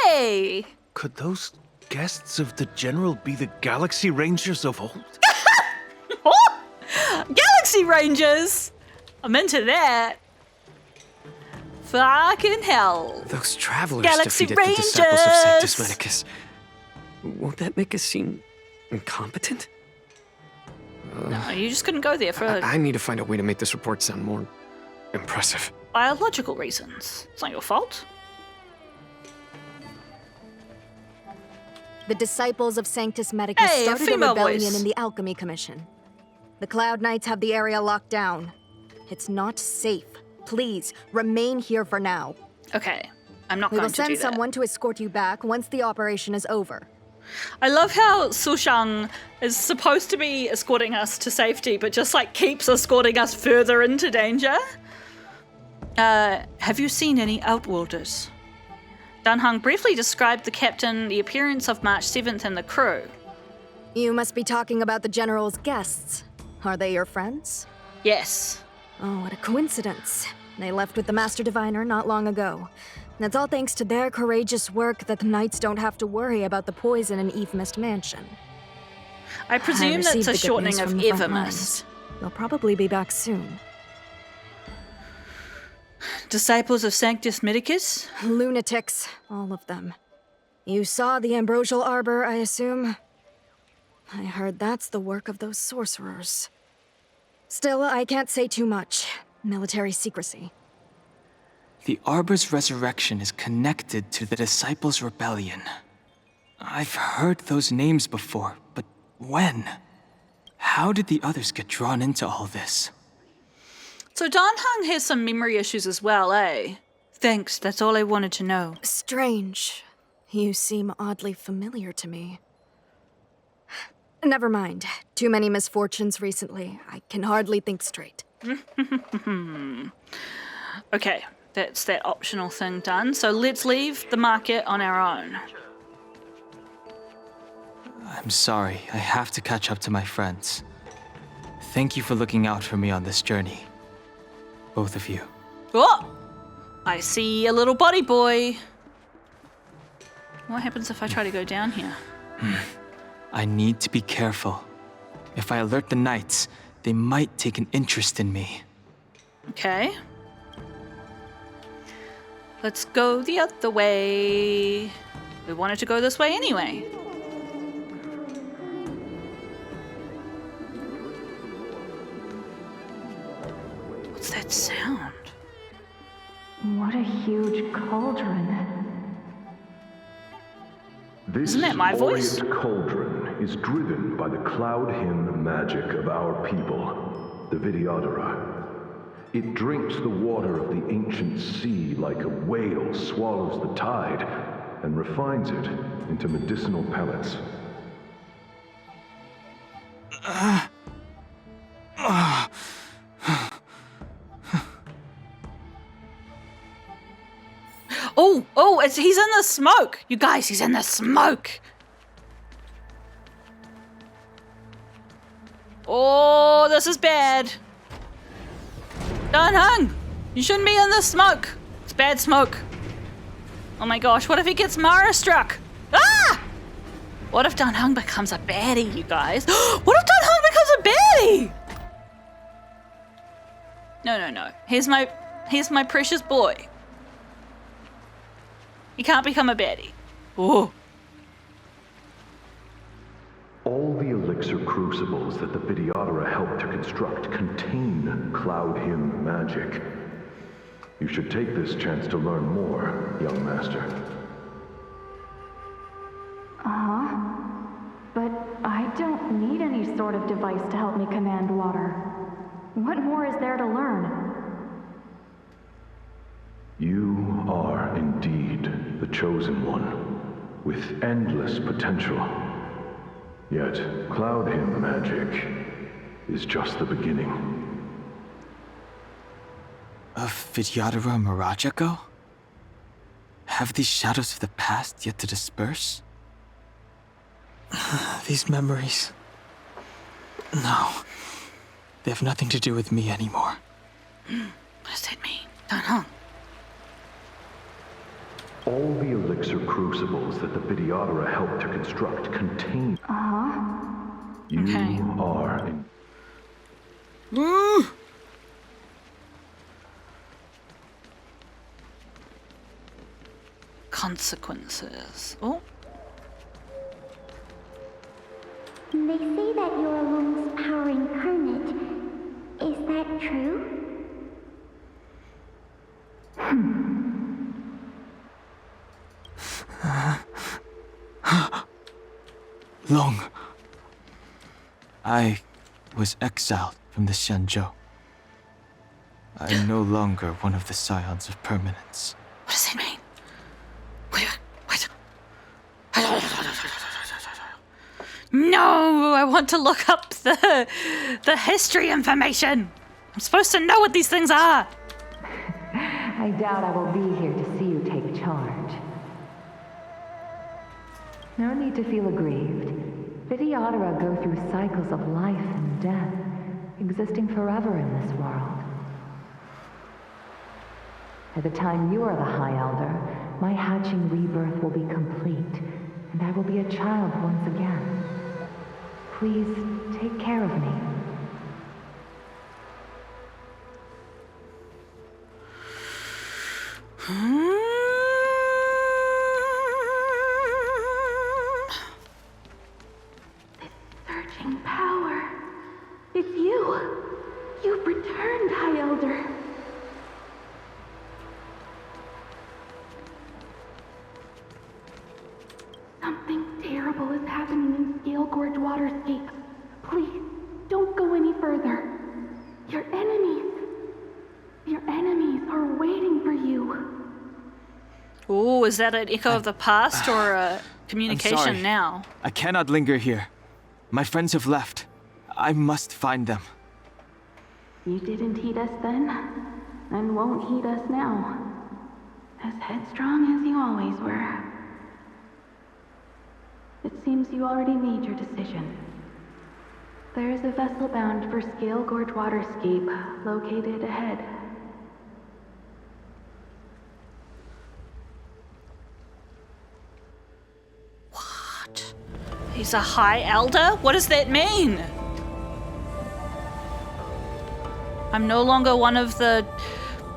Hey! Could those guests of the General be the Galaxy Rangers of old? What? Galaxy Rangers! I'm into that. Fucking hell. Those travelers Galaxy defeated Rangers! the disciples of Sanctus Medicus. Won't that make us seem incompetent? No, you just couldn't go there for I need to find a way to make this report sound more impressive. biological reasons. It's not your fault. The disciples of Sanctus Medicus Hey, a started a female rebellion voice. in the Alchemy Commission. The Cloud Knights have the area locked down. It's not safe. Please, remain here for now. Okay, I'm not We going will to do send that. someone to escort you back once the operation is over. I love how Su Shang is supposed to be escorting us to safety, but just like keeps escorting us further into danger. Have you seen any Outworlders? Dan Heng briefly described the captain, the appearance of March 7th, and the crew. You must be talking about the General's guests. Are they your friends? Yes. Oh, what a coincidence. They left with the Master Diviner not long ago. That's all thanks to their courageous work that the Knights don't have to worry about the poison in Eve Mist Mansion. I presume that's received a the good shortening news of from the front Evermist. lines. They'll probably be back soon. Disciples of Sanctus Medicus? Lunatics, all of them. You saw the Ambrosial Arbor, I assume? I heard that's the work of those sorcerers. Still, I can't say too much. Military secrecy. The Arbor's resurrection is connected to the Disciples' Rebellion. I've heard those names before, but when? How did the others get drawn into all this? So Dan Heng has some memory issues as well, eh? Thanks, that's all I wanted to know. Strange. You seem oddly familiar to me. Never mind. Too many misfortunes recently. I can hardly think straight. Okay, that's that optional thing done. So let's leave the market on our own. I'm sorry, I have to catch up to my friends. Thank you for looking out for me on this journey. Both of you. Oh! I see a little body boy. What happens if I try to go down here? I need to be careful. If I alert the Knights, they might take an interest in me. Okay. Let's go the other way. We wanted to go this way anyway. What's that sound? What a huge cauldron. Isn't that my voice? This cauldron is driven by the cloud hymn magic of our people, the Vidyadhara. It drinks the water of the ancient sea like a whale swallows the tide and refines it into medicinal pellets. He's in the smoke! You guys, he's in the smoke! Oh, this is bad. Dan Heng! You shouldn't be in the smoke! It's bad smoke. Oh my gosh, what if he gets Mara struck? Ah! What if Dan Heng becomes a baddie, you guys? What if Dan Heng becomes a baddie? No. Here's my precious boy. He can't become a baddie. Oh. All the elixir crucibles that the Vidyadhara helped to construct contain cloud hymn magic. You should take this chance to learn more, young master. But I don't need any sort of device to help me command water. What more is there to learn? You are indeed the chosen one, with endless potential. Yet, cloud hymn magic is just the beginning. Of Vidyadhara Mirajago? Have these shadows of the past yet to disperse? These memories... No. They have nothing to do with me anymore. What does that mean? Don't know. All the elixir crucibles that the Vidyadhara helped to construct contain... You are in... Consequences. Oh. They say that you're a Lung's power incarnate. Is that true? Long. I was exiled from the Xianzhou. I am no longer one of the Scions of Permanence. What does that mean? Wait. No, I want to look up the history information. I'm supposed to know what these things are. I doubt I will be here to see you take charge. No need to feel aggrieved. Vidyadhara go through cycles of life and death, existing forever in this world. By the time you are the High Elder, my hatching rebirth will be complete, and I will be a child once again. Please take care of me. This surging power. It's you. You've returned, High Elder. Something terrible is happening in Scale Gorge Waterscape. Please, don't go any further. Your enemies are waiting for you. Oh, is that an echo of the past or a communication now? I cannot linger here. My friends have left. I must find them. You didn't heed us then, and won't heed us now. As headstrong as you always were. It seems you already made your decision. There is a vessel bound for Scale Gorge Waterscape, located ahead. What? He's a High Elder? What does that mean? I'm no longer one of the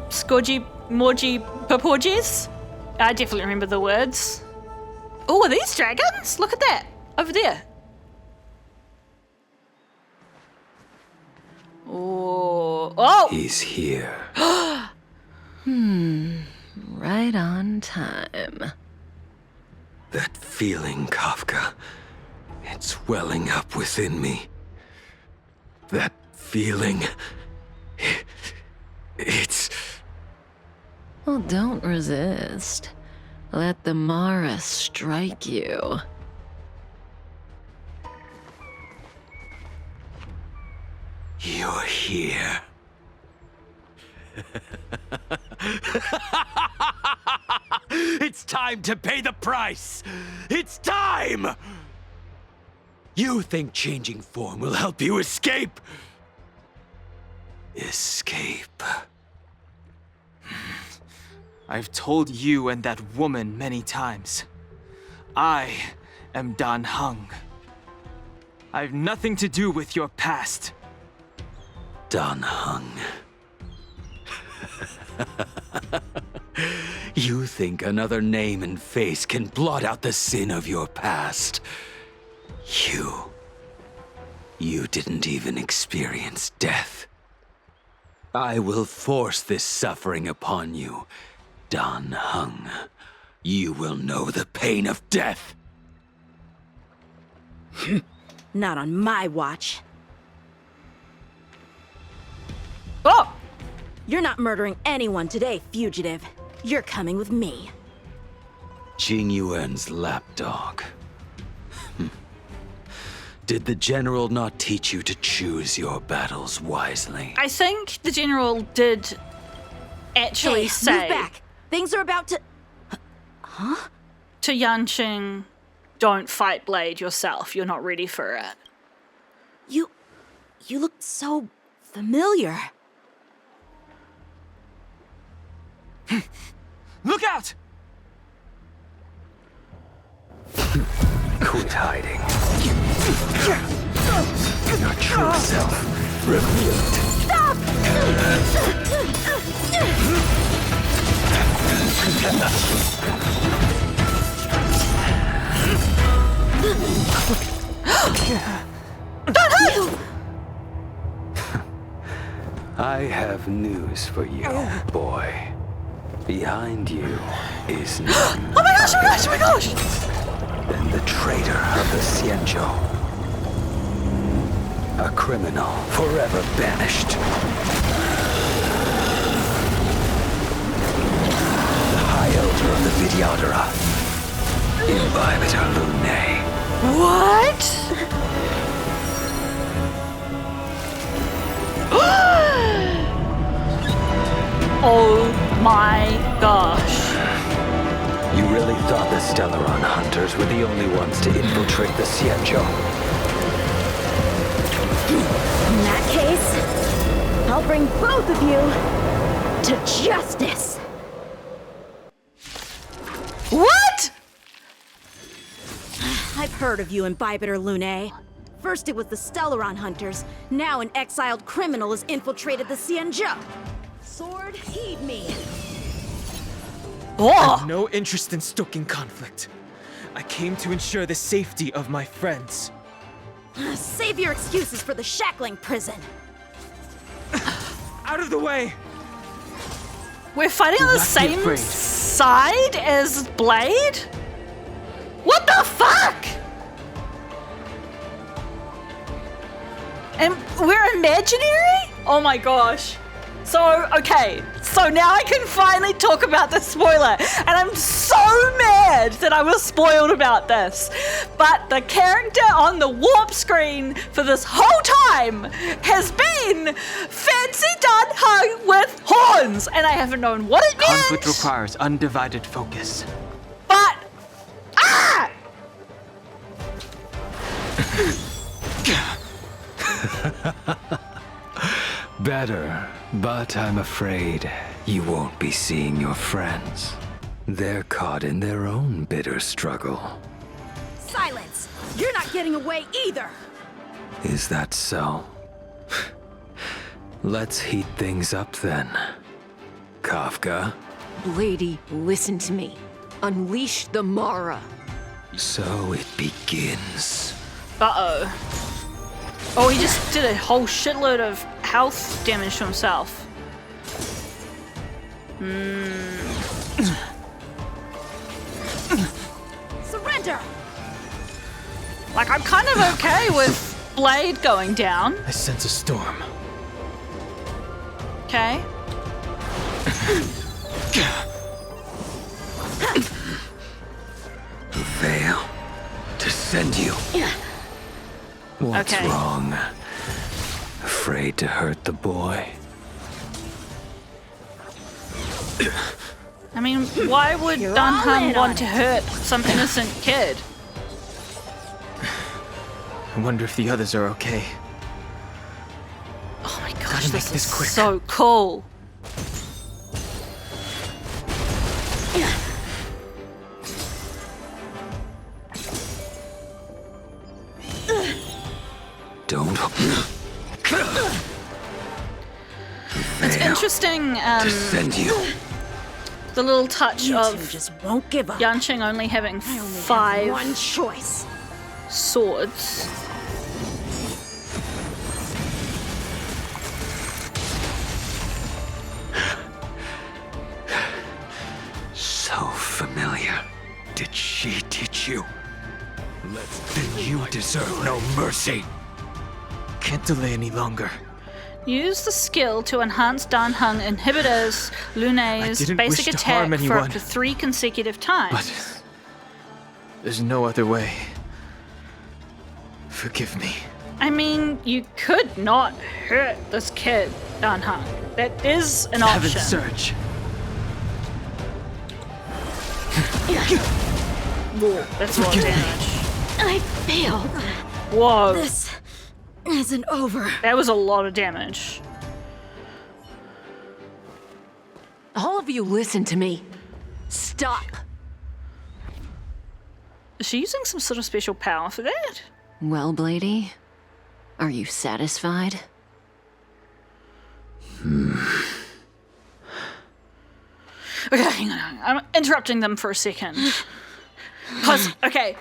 Skoji Morji Purporges? I definitely remember the words. Oh, are these dragons? Look at that. Over there. Oh. He's here. Right on time. That feeling, Kafka, it's welling up within me. That feeling, it's... Well, don't resist. Let the Mara strike you. You're here. It's time to pay the price! It's time! You think changing form will help you escape? Escape. I've told you and that woman many times. I am Dan Heng. I've nothing to do with your past. Dan Heng. You think another name and face can blot out the sin of your past? You didn't even experience death. I will force this suffering upon you, Dan Heng. You will know the pain of death. Not on my watch. Oh! You're not murdering anyone today, fugitive. You're coming with me. Jing Yuan's lapdog. Did the general not teach you to choose your battles wisely? I think the general did actually say... Move back! Things are about to... Huh? To Yanqing, don't fight Blade yourself. You're not ready for it. You look so familiar. Look out! Quit hiding. Your true self revealed. Stop! I have news for you, boy. Behind you is none. Oh my gosh, oh my gosh, oh my gosh! Than the traitor of the Xianzhou. A criminal forever banished. The High Elder of the Vidyadhara. Imbibitor Lunae. What? Oh my gosh. You really thought the Stellaron hunters were the only ones to infiltrate the Xianzhou? In that case, I'll bring both of you to justice. What? I've heard of you, Imbibitor Lunae. First it was the Stellaron hunters, now an exiled criminal has infiltrated the Xianzhou. Sword, heed me. I have no interest in stoking conflict. I came to ensure the safety of my friends. Save your excuses for the shackling prison. Out of the way! We're fighting on the same side as Blade? What the fuck? And we're imaginary? Oh my gosh. So, okay, so now I can finally talk about the spoiler, and I'm so mad that I was spoiled about this. But the character on the warp screen for this whole time has been Fancy Dan Heng with horns, and I haven't known what it meant. Conflict requires undivided focus. But, ah! Better, but I'm afraid you won't be seeing your friends. They're caught in their own bitter struggle. Silence! You're not getting away either! Is that so? Let's heat things up then. Kafka? Lady, listen to me. Unleash the Mara. So it begins. Uh-oh. Oh, he just did a whole shitload of health damage to himself. Surrender! surrender! Like, I'm kind of okay with Blade going down. I sense a storm. Okay. The veil to send you. What's Okay. wrong? Afraid to hurt the boy? I mean, why would You're Dan all Heng in want on to it. hurt some innocent kid? I wonder if the others are okay. Oh my gosh, Gotta make this this is quick. so cool. Don't. It's interesting, To send you. the little touch You two of just won't give up. Yanqing only having I only have 5 one choice. swords. So familiar. Did she teach you? Then you deserve no mercy. Can't delay any longer. Use the skill to enhance Dan Heng inhibitors Lune's didn't basic wish to attack harm for anyone. up to 3 consecutive times. But there's no other way. Forgive me. I mean, you could not hurt this kid, Dan Heng. That is an Heaven's option. Surge. Whoa, that's a lot of Forgive me. damage. I failed. Whoa. This isn't over. That was a lot of damage. All of you listen to me. Stop. Is she using some sort of special power for that? Well, Blady, are you satisfied? Okay, hang on. I'm interrupting them for a second. Because, okay,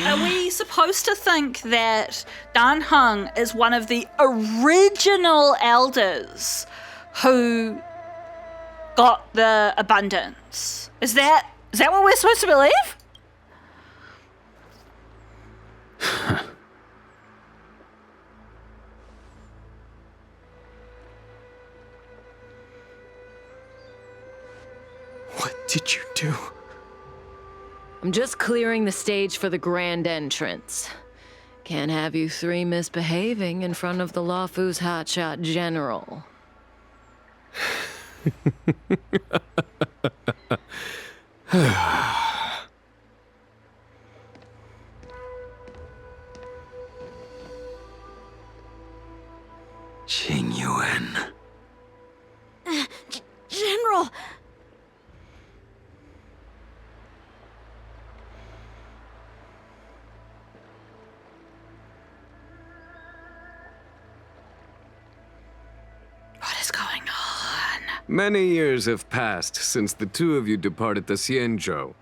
are we supposed to think that Dan Heng is one of the original elders who got the abundance? Is that what we're supposed to believe? What did you do? I'm just clearing the stage for the grand entrance. Can't have you 3 misbehaving in front of the Luofu's hotshot general. Qing Yuan. General! What is going on? Many years have passed since the two of you departed the Xianzhou,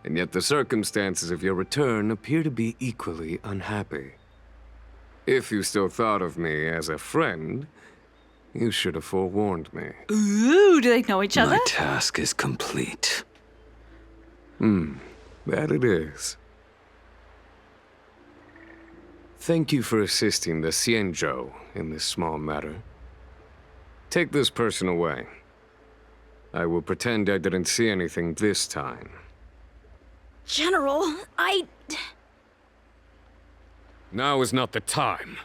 and yet the circumstances of your return appear to be equally unhappy. If you still thought of me as a friend, you should have forewarned me. Ooh, do they know each other? My task is complete. That it is. Thank you for assisting the Xianzhou in this small matter. Take this person away. I will pretend I didn't see anything this time. General, Now is not the time.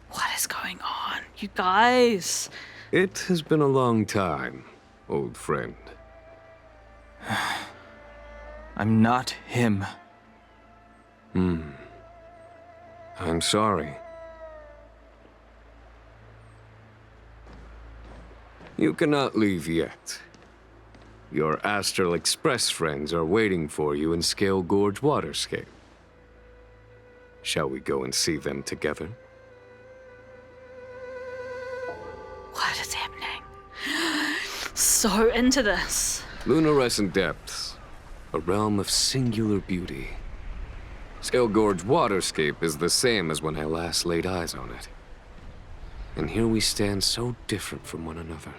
What is going on? You guys. It has been a long time, old friend. I'm not him. I'm sorry. You cannot leave yet. Your Astral Express friends are waiting for you in Scale Gorge Waterscape. Shall we go and see them together? What is happening? So into this. Lunarescent Depths, a realm of singular beauty. Scale Gorge Waterscape is the same as when I last laid eyes on it. And here we stand so different from one another.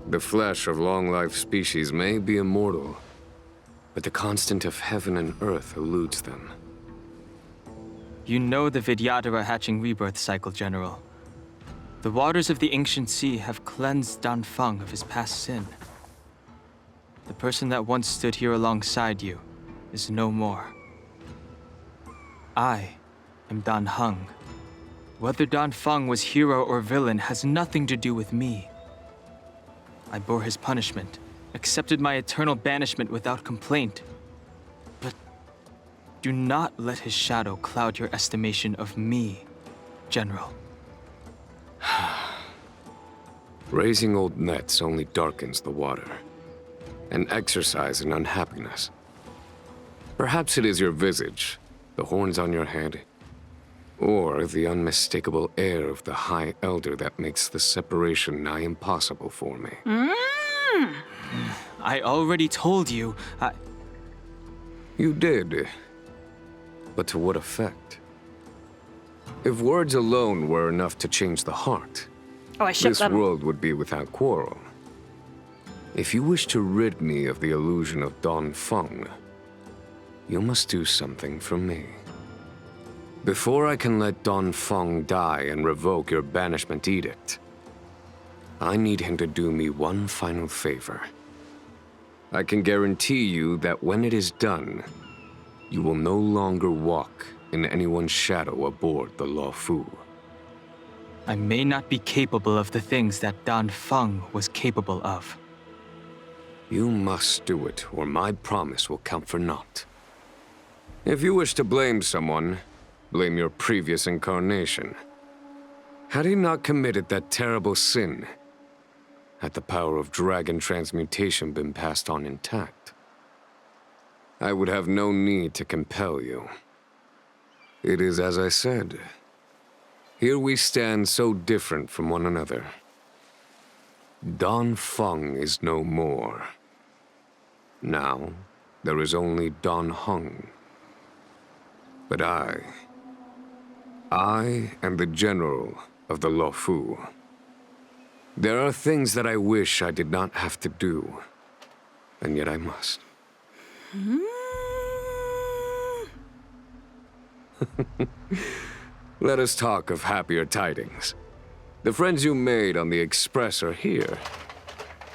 The flesh of long-lived species may be immortal, but the constant of heaven and earth eludes them. You know the Vidyadhara hatching rebirth cycle, General. The waters of the ancient sea have cleansed Dan Feng of his past sin. The person that once stood here alongside you is no more. I am Dan Heng. Whether Dan Feng was hero or villain has nothing to do with me. I bore his punishment, accepted my eternal banishment without complaint. But do not let his shadow cloud your estimation of me, General. Raising old nets only darkens the water, an exercise in unhappiness. Perhaps it is your visage, the horns on your head, or the unmistakable air of the High Elder that makes the separation nigh impossible for me. I already told you, You did. But to what effect? If words alone were enough to change the heart, this world would be without quarrel. If you wish to rid me of the illusion of Dan Feng, you must do something for me. Before I can let Dan Feng die and revoke your banishment edict, I need him to do me one final favor. I can guarantee you that when it is done, you will no longer walk in anyone's shadow aboard the Luofu. I may not be capable of the things that Dan Feng was capable of. You must do it, or my promise will count for naught. If you wish to blame someone, blame your previous incarnation. Had he not committed that terrible sin, had the power of dragon transmutation been passed on intact, I would have no need to compel you. It is as I said. Here we stand so different from one another. Dan Feng is no more. Now, there is only Dan Heng. But I am the general of the Luofu. There are things that I wish I did not have to do, and yet I must. Let us talk of happier tidings. The friends you made on the Express are here.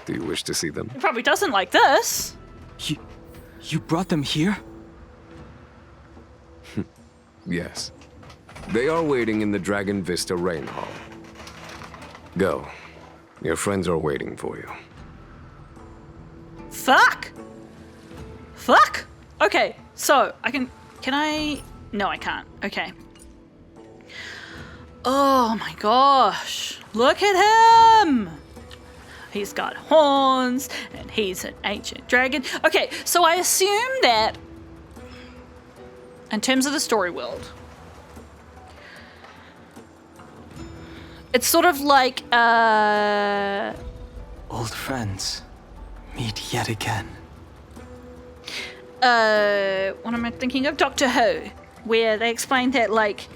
Do you wish to see them? He probably doesn't like this. You brought them here? Yes. They are waiting in the Dragon Vista Rain Hall. Go. Your friends are waiting for you. Fuck! Fuck! Okay, so can I? No, I can't. Okay. Oh my gosh. Look at him! He's got horns, and he's an ancient dragon. Okay, so I assume that, in terms of the story world, it's sort of like, Old friends, meet yet again. what am I thinking of? Doctor Who, where they explain that, like,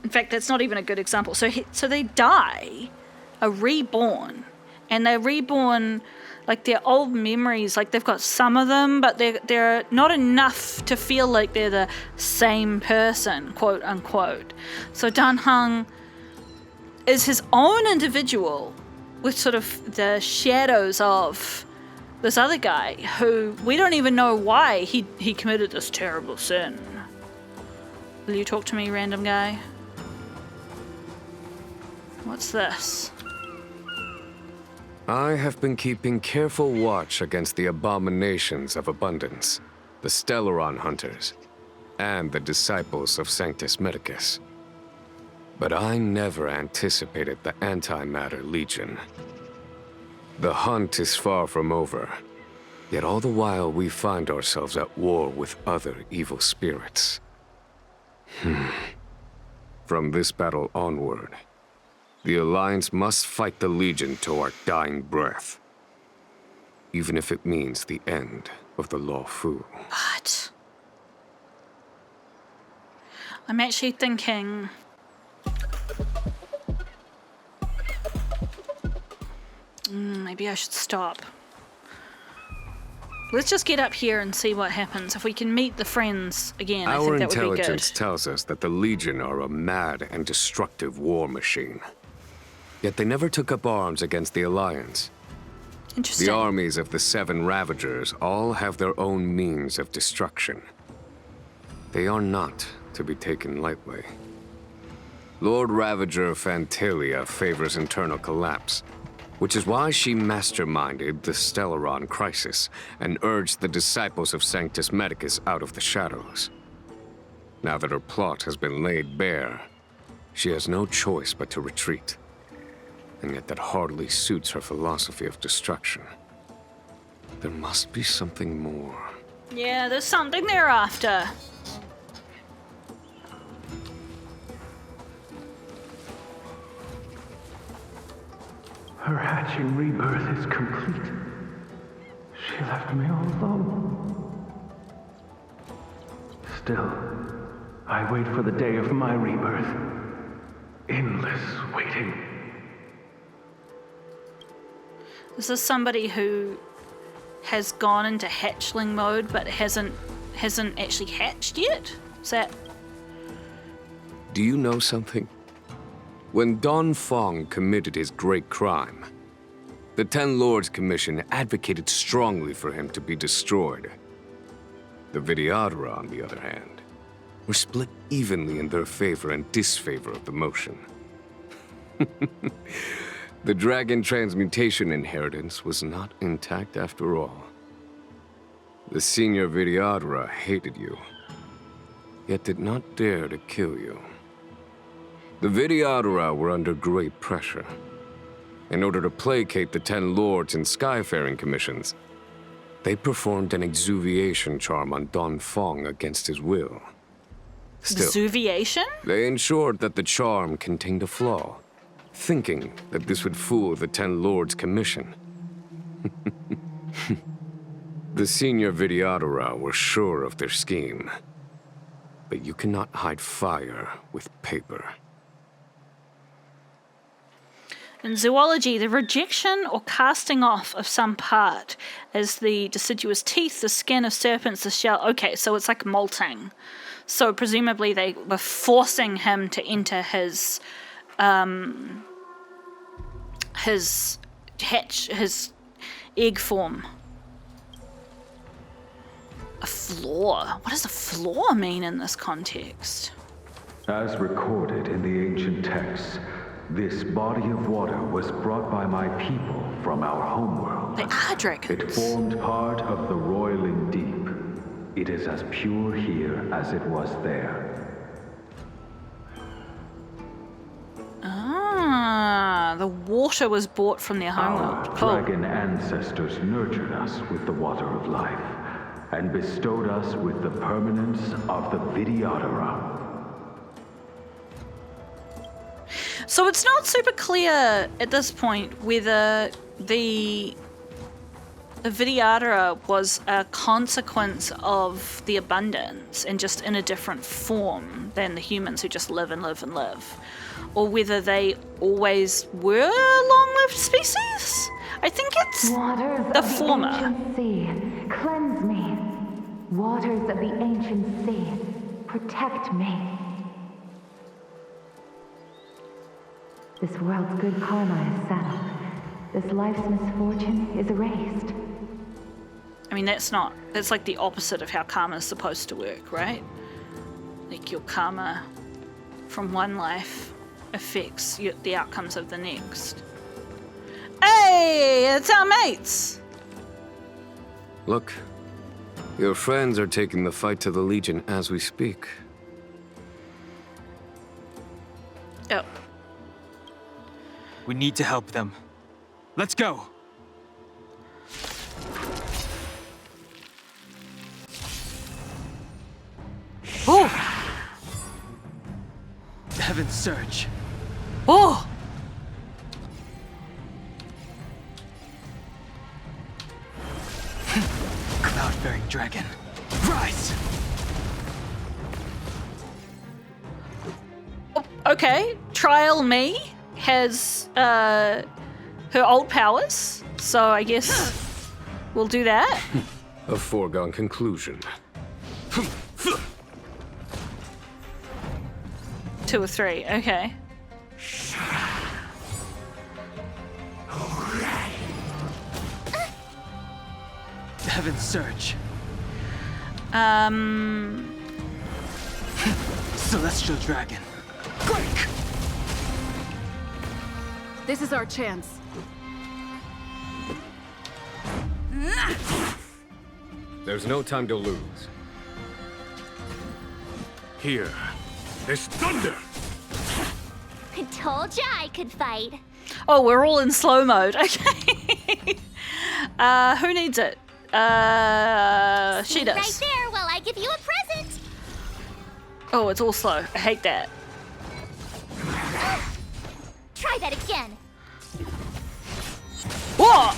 in fact, that's not even a good example. So they die, are reborn, and they're reborn, like, their old memories, like, they've got some of them, but they're not enough to feel like they're the same person, quote unquote. So Dan Heng is his own individual with sort of the shadows of this other guy who we don't even know why he committed this terrible sin. Will you talk to me, random guy? What's this? I have been keeping careful watch against the abominations of abundance, the Stellaron hunters, and the disciples of Sanctus Medicus. But I never anticipated the Antimatter Legion. The hunt is far from over, yet all the while we find ourselves at war with other evil spirits. From this battle onward, the Alliance must fight the Legion to our dying breath, even if it means the end of the Luofu. But I'm actually thinking Maybe I should stop. Let's just get up here and see what happens. If we can meet the friends again, I think that would be good. Our intelligence tells us that the Legion are a mad and destructive war machine. Yet they never took up arms against the Alliance. Interesting. The armies of the Seven Ravagers all have their own means of destruction. They are not to be taken lightly. Lord Ravager Fantalia favors internal collapse, which is why she masterminded the Stellaron crisis and urged the disciples of Sanctus Medicus out of the shadows. Now that her plot has been laid bare, she has no choice but to retreat. And yet that hardly suits her philosophy of destruction. There must be something more. Yeah, there's something they're after. Her hatching rebirth is complete. She left me all alone. Still, I wait for the day of my rebirth. Endless waiting. Is this somebody who has gone into hatchling mode but hasn't actually hatched yet? Is that... Do you know something? When Dan Feng committed his great crime, the Ten Lords Commission advocated strongly for him to be destroyed. The Vidyadhara, on the other hand, were split evenly in their favor and disfavor of the motion. The dragon transmutation inheritance was not intact after all. The senior Vidyadhara hated you, yet did not dare to kill you. The Vidyadhara were under great pressure. In order to placate the Ten Lords and Skyfaring Commissions, they performed an exuviation charm on Dan Feng against his will. Still, exuviation? They ensured that the charm contained a flaw, thinking that this would fool the Ten Lords Commission. The senior Vidyadhara were sure of their scheme. But you cannot hide fire with paper. In zoology, the rejection or casting off of some part, as the deciduous teeth, the skin of serpents, the shell. Okay, so it's like molting. So presumably they were forcing him to enter his egg form. A flaw. What does a flaw mean in this context? As recorded in the ancient texts, this body of water was brought by my people from our homeworld. They are dragons. It formed part of the roiling deep. It is as pure here as it was there. Ah, the water was brought from their homeworld. Our dragon ancestors nurtured us with the water of life, and bestowed us with the permanence of the Vidyadhara. So it's not super clear at this point whether the Vidyadhara was a consequence of the abundance and just in a different form than the humans who just live and live and live, or whether they always were long-lived species. I think it's the former. Ancient sea, cleanse me. Waters of the ancient sea, protect me. This world's good karma is settled. This life's misfortune is erased. I mean, that's like the opposite of how karma is supposed to work, right? Like your karma from one life affects the outcomes of the next. Hey, it's our mates! Look, your friends are taking the fight to the Legion as we speak. Oh. We need to help them. Let's go! Oh! Heaven's Surge. Oh! Cloud-bearing dragon. Rise! Okay, Trial Me has her old powers, so I guess we'll do that. A foregone conclusion. 2 or 3, okay. Heaven's Surge. Celestial Dragon. Break! This is our chance. There's no time to lose. Here, there's thunder! I told ya I could fight. Oh, we're all in slow mode. Okay. Who needs it? She Stay does. right there while I give you a present. Oh, it's all slow. I hate that. Try that again. Whoa!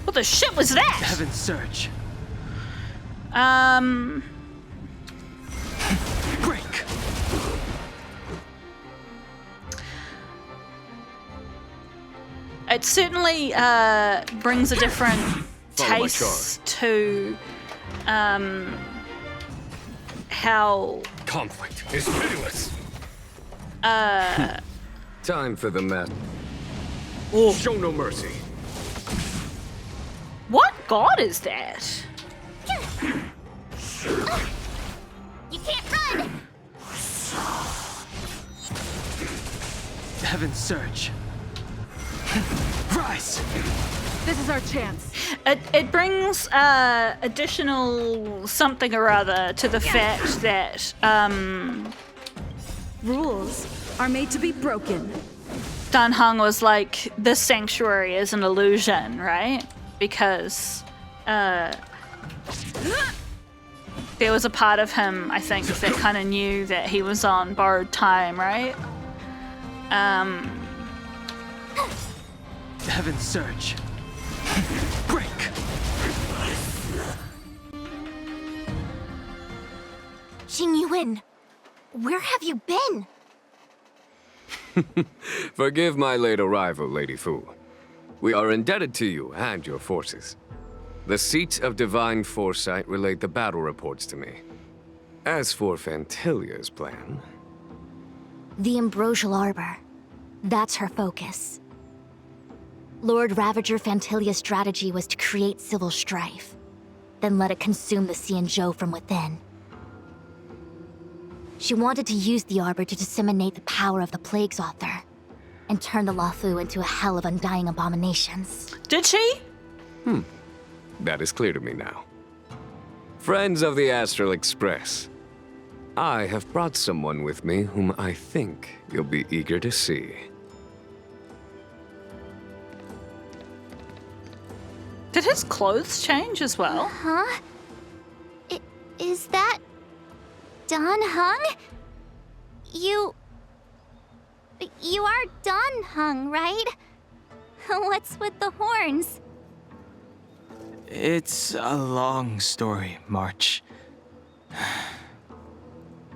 What the shit was that? Heaven's Surge. Break! It certainly brings a different taste to how Conflict is pitiless. Time for the mess. Show no mercy. what god is that? You can't run. Heaven's Surge. Rise! This is our chance. It brings additional something or other to the fact that Rules are made to be broken. Dan Heng was like, this sanctuary is an illusion, right? Because there was a part of him, I think, that kind of knew that he was on borrowed time, right? Heaven's Surge. Break! Jing Yuan, where have you been? Forgive my late arrival, Lady Fu. We are indebted to you and your forces. The Seat of Divine Foresight relayed the battle reports to me. As for Fantilia's plan... The Ambrosial Arbor. That's her focus. Lord Ravager Fantilia's strategy was to create civil strife, then let it consume the Xianzhou from within. She wanted to use the Arbor to disseminate the power of the Plague's author, and turn the Luofu into a hell of undying abominations. Did she? That is clear to me now. Friends of the Astral Express, I have brought someone with me whom I think you'll be eager to see. Did his clothes change as well? Huh? Is that Dan Heng? You are Dan Heng, right? What's with the horns? It's a long story, March.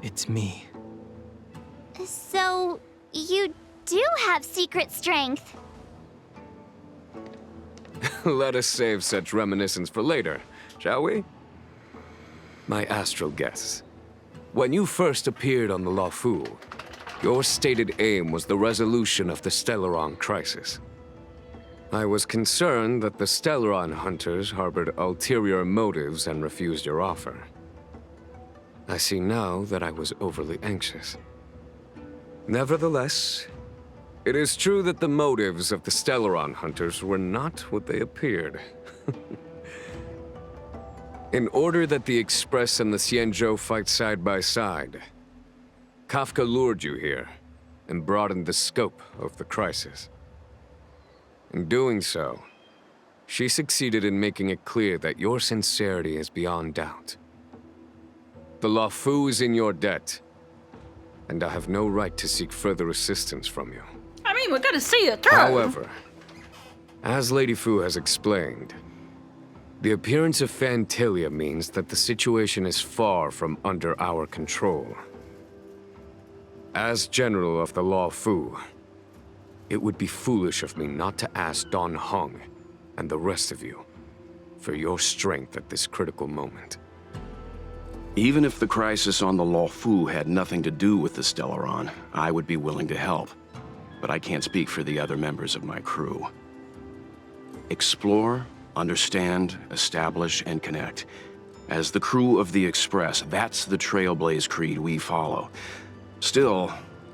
It's me. So, you do have secret strength. Let us save such reminiscence for later, shall we? My astral guess. When you first appeared on the Luofu, your stated aim was the resolution of the Stellaron crisis. I was concerned that the Stellaron hunters harbored ulterior motives and refused your offer. I see now that I was overly anxious. Nevertheless, it is true that the motives of the Stellaron hunters were not what they appeared. In order that the Express and the Xianzhou fight side by side, Kafka lured you here and broadened the scope of the crisis. In doing so, she succeeded in making it clear that your sincerity is beyond doubt. The Luofu is in your debt, and I have no right to seek further assistance from you. I mean, we're gonna see it through. However, as Lady Fu has explained, the appearance of Fantilia means that the situation is far from under our control. As General of the Law Fu, it would be foolish of me not to ask Dan Heng and the rest of you for your strength at this critical moment. Even if the crisis on the Law Fu had nothing to do with the Stellaron, I would be willing to help. But I can't speak for the other members of my crew. Explore, understand, establish, and connect. As the crew of the Express, that's the Trailblaze creed we follow. Still,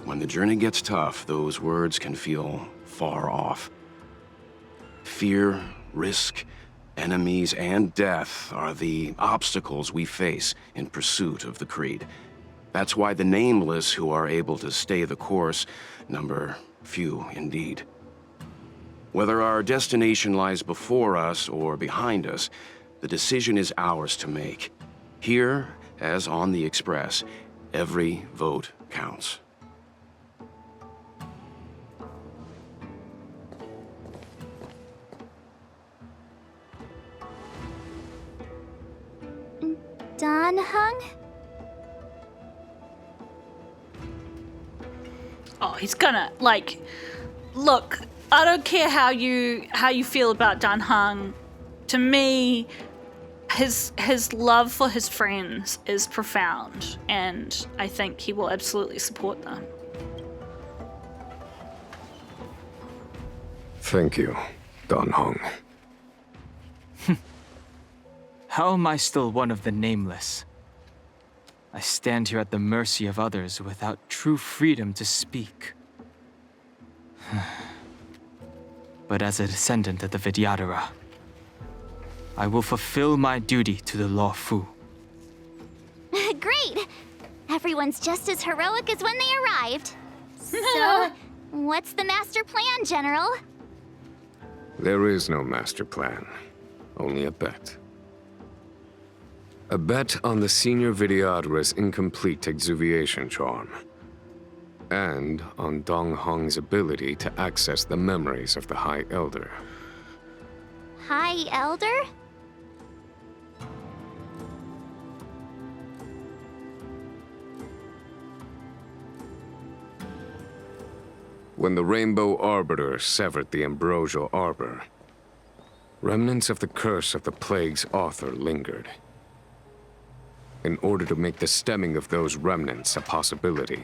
when the journey gets tough, those words can feel far off. Fear, risk, enemies, and death are the obstacles we face in pursuit of the creed. That's why the nameless who are able to stay the course number few indeed. Whether our destination lies before us or behind us, the decision is ours to make. Here, as on the Express, every vote counts. Dan Heng? Oh, he's gonna, like, look, I don't care how you feel about Dan Heng. To me, his love for his friends is profound, and I think he will absolutely support them. Thank you, Dan Heng. How am I still one of the nameless? I stand here at the mercy of others without true freedom to speak. But as a descendant of the Vidyadhara, I will fulfill my duty to the Law Fu. Great! Everyone's just as heroic as when they arrived. So, what's the master plan, General? There is no master plan, only a bet. A bet on the Senior Vidyadhara's incomplete exuviation charm. And on Dan Heng's ability to access the memories of the High Elder. High Elder? When the Rainbow Arbiter severed the Ambrosial Arbor, remnants of the curse of the plague's author lingered. In order to make the stemming of those remnants a possibility,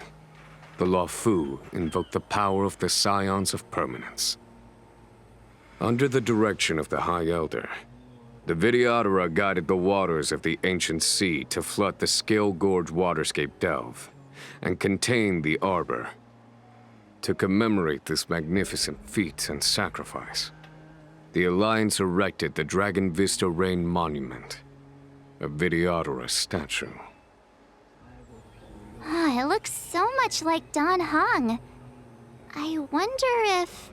the Law Fu invoked the power of the Scions of Permanence. Under the direction of the High Elder, the Vidyadhara guided the waters of the ancient sea to flood the Scale Gorge waterscape delve and contain the Arbor. To commemorate this magnificent feat and sacrifice, the Alliance erected the Dragon Vista Rain Monument, a Vidyadhara statue. It looks so much like Dan Heng. I wonder if...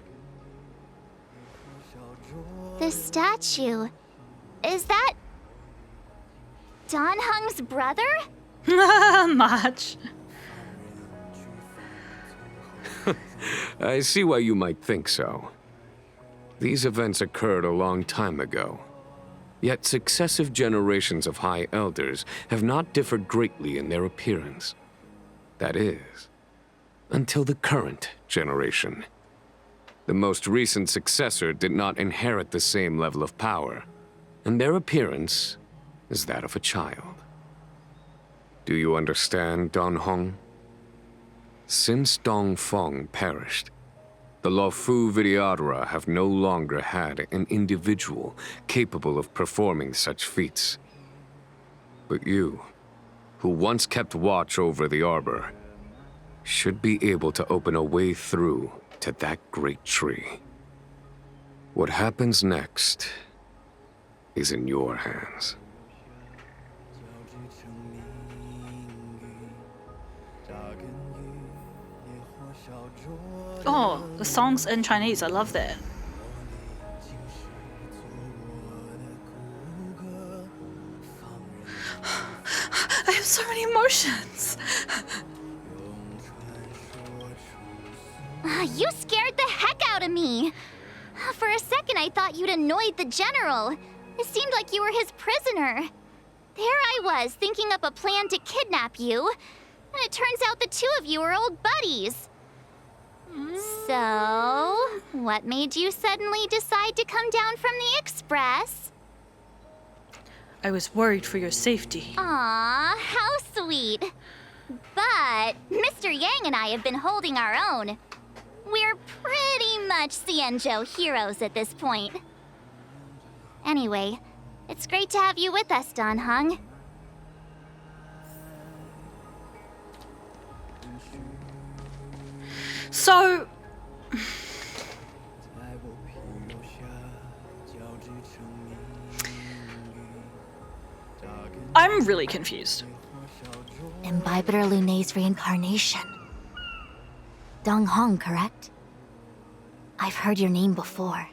the statue... is that... Dan Heng's brother? Much. I see why you might think so. These events occurred a long time ago. Yet successive generations of High Elders have not differed greatly in their appearance. That is, until the current generation. The most recent successor did not inherit the same level of power, and their appearance is that of a child. Do you understand, Dan Heng? Since Dong Feng perished, the Law Fu Vidyadhara have no longer had an individual capable of performing such feats. But you, who once kept watch over the Arbor, should be able to open a way through to that great tree. What happens next is in your hands. Oh, the song's in Chinese. I love that. I have so many emotions. You scared the heck out of me. For a second, I thought you'd annoyed the general. It seemed like you were his prisoner. There I was, thinking up a plan to kidnap you. And it turns out the two of you are old buddies. So, what made you suddenly decide to come down from the Express? I was worried for your safety. Aw, how sweet. But Mr. Yang and I have been holding our own. We're pretty much Xianzhou heroes at this point. Anyway, it's great to have you with us, Dan Heng. So... I'm really confused. Imbibitor Lunay's reincarnation. Dan Heng, correct? I've heard your name before.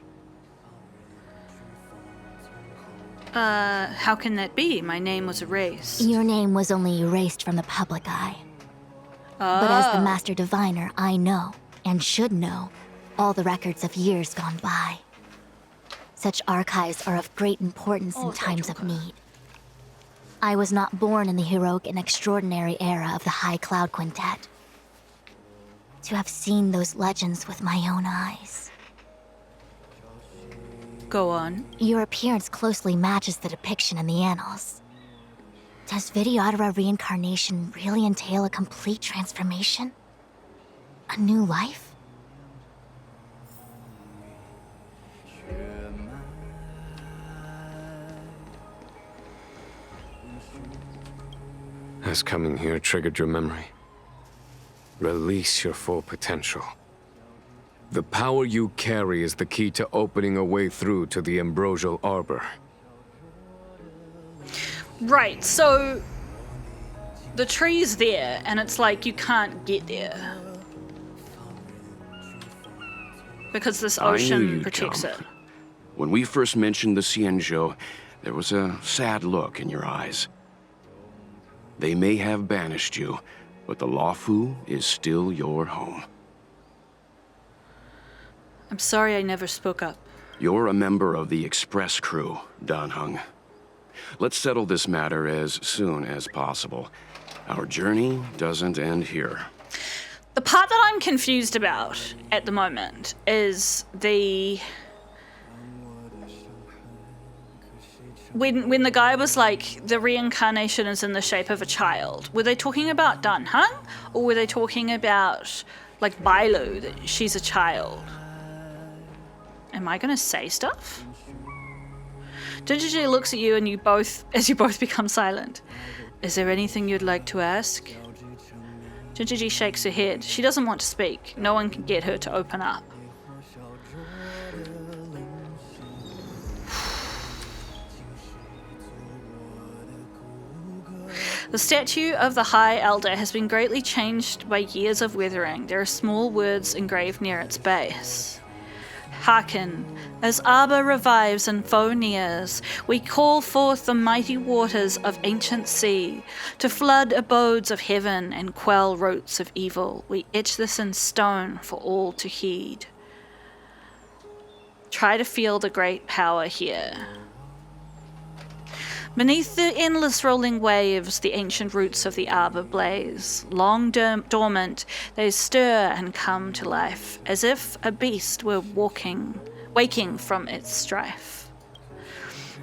How can that be? My name was erased. Your name was only erased from the public eye. But as the Master Diviner, I know, and should know, all the records of years gone by. Such archives are of great importance in times of need. I was not born in the heroic and extraordinary era of the High Cloud Quintet. To have seen those legends with my own eyes. Go on. Your appearance closely matches the depiction in the annals. Does Videodora reincarnation really entail a complete transformation? A new life? Has coming here triggered your memory? Release your full potential. The power you carry is the key to opening a way through to the Ambrosial Arbor. Right, so... the tree's there, and it's like you can't get there. Because this I knew ocean you'd protects come. it. When we first mentioned the Xianzhou, there was a sad look in your eyes. They may have banished you, but the Luofu is still your home. I'm sorry I never spoke up. You're a member of the Express crew, Dan Heng. Let's settle this matter as soon as possible. Our journey doesn't end here. The part that I'm confused about at the moment is the... When the guy was like, the reincarnation is in the shape of a child, were they talking about Dan Heng? Or were they talking about, like, Bailu, that she's a child? Am I gonna say stuff? Jinjiji looks at you and you both become silent. Is there anything you'd like to ask? Jinjiji shakes her head. She doesn't want to speak. No one can get her to open up. The statue of the High Elder has been greatly changed by years of weathering. There are small words engraved near its base. Hearken, as Arbor revives and foe nears, we call forth the mighty waters of ancient sea, to flood abodes of heaven and quell roots of evil. We etch this in stone for all to heed. Try to feel the great power here. Beneath the endless rolling waves, the ancient roots of the arbor blaze. Long dormant, they stir and come to life, as if a beast were waking from its strife.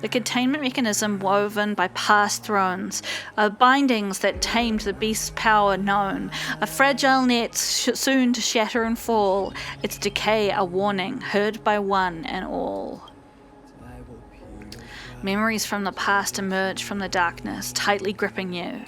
The containment mechanism woven by past thrones are bindings that tamed the beast's power known, a fragile net soon to shatter and fall, its decay a warning heard by one and all. Memories from the past emerge from the darkness, tightly gripping you.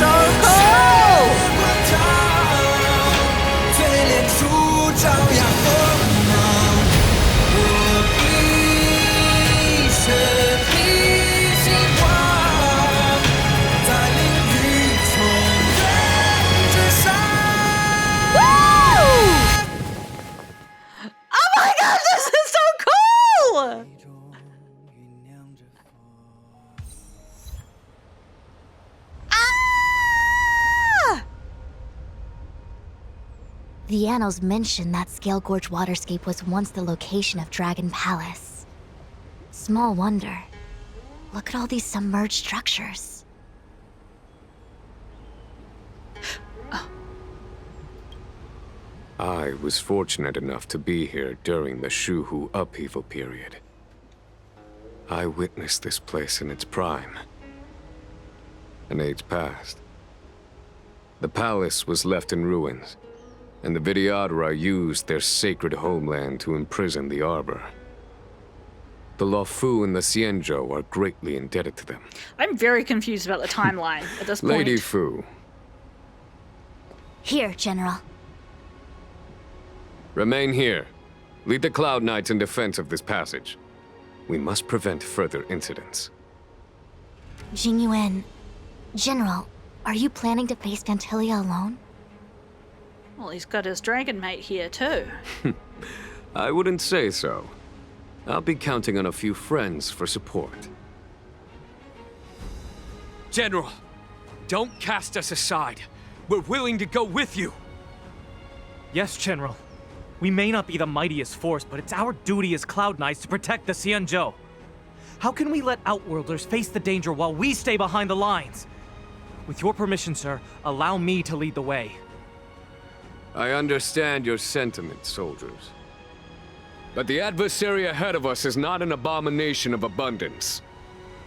So cool! The annals mention that Scale Gorge waterscape was once the location of Dragon Palace. Small wonder. Look at all these submerged structures. I was fortunate enough to be here during the Shuhu upheaval period. I witnessed this place in its prime. An age passed. The palace was left in ruins, and the Vidyadhara used their sacred homeland to imprison the Arbor. The Luofu and the Xianzhou are greatly indebted to them. I'm very confused about the timeline at this point. Lady Fu. Here, General. Remain here. Lead the Cloud Knights in defense of this passage. We must prevent further incidents. Jingyuan, General, are you planning to face Vantilia alone? Well, he's got his dragon mate here too. I wouldn't say so. I'll be counting on a few friends for support. General, don't cast us aside. We're willing to go with you. Yes, General. We may not be the mightiest force, but it's our duty as Cloud Knights to protect the Xianzhou. How can we let Outworlders face the danger while we stay behind the lines? With your permission, sir, allow me to lead the way. I understand your sentiments, soldiers. But the adversary ahead of us is not an abomination of abundance.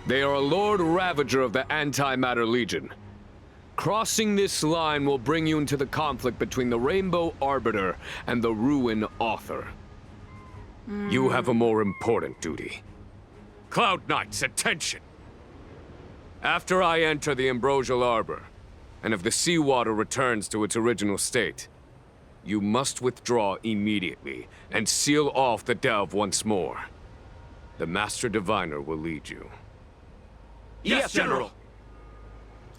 They are a Lord Ravager of the Antimatter Legion. Crossing this line will bring you into the conflict between the Rainbow Arbiter and the Ruin Author. You have a more important duty. Cloud Knights, attention! After I enter the Ambrosial Arbor, and if the seawater returns to its original state, you must withdraw immediately and seal off the delve once more. The Master Diviner will lead you. Yes, General!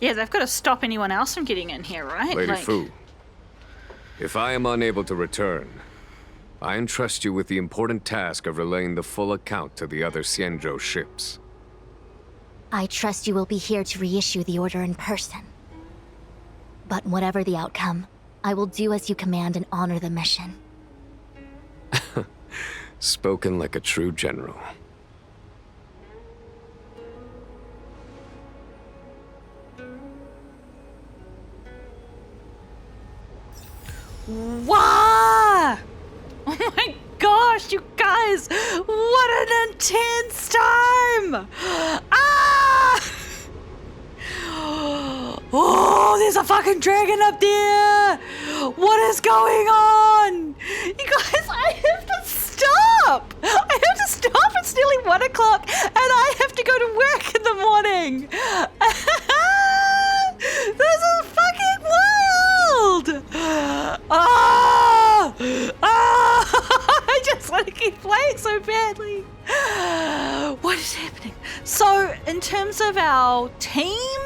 Yeah, they've got to stop anyone else from getting in here, right? Lady Fu, if I am unable to return, I entrust you with the important task of relaying the full account to the other Xianzhou ships. I trust you will be here to reissue the order in person. But whatever the outcome, I will do as you command and honor the mission. Spoken like a true general. Wow! Oh my gosh, you guys! What an intense time! Ah! Oh, there's a fucking dragon up there! What is going on? You guys, I have to stop! I have to stop! It's nearly 1 o'clock and I have to go to work in the morning! This is fucking wild! Ah! Ah! I just want to keep playing so badly. What is happening? So, in terms of our team,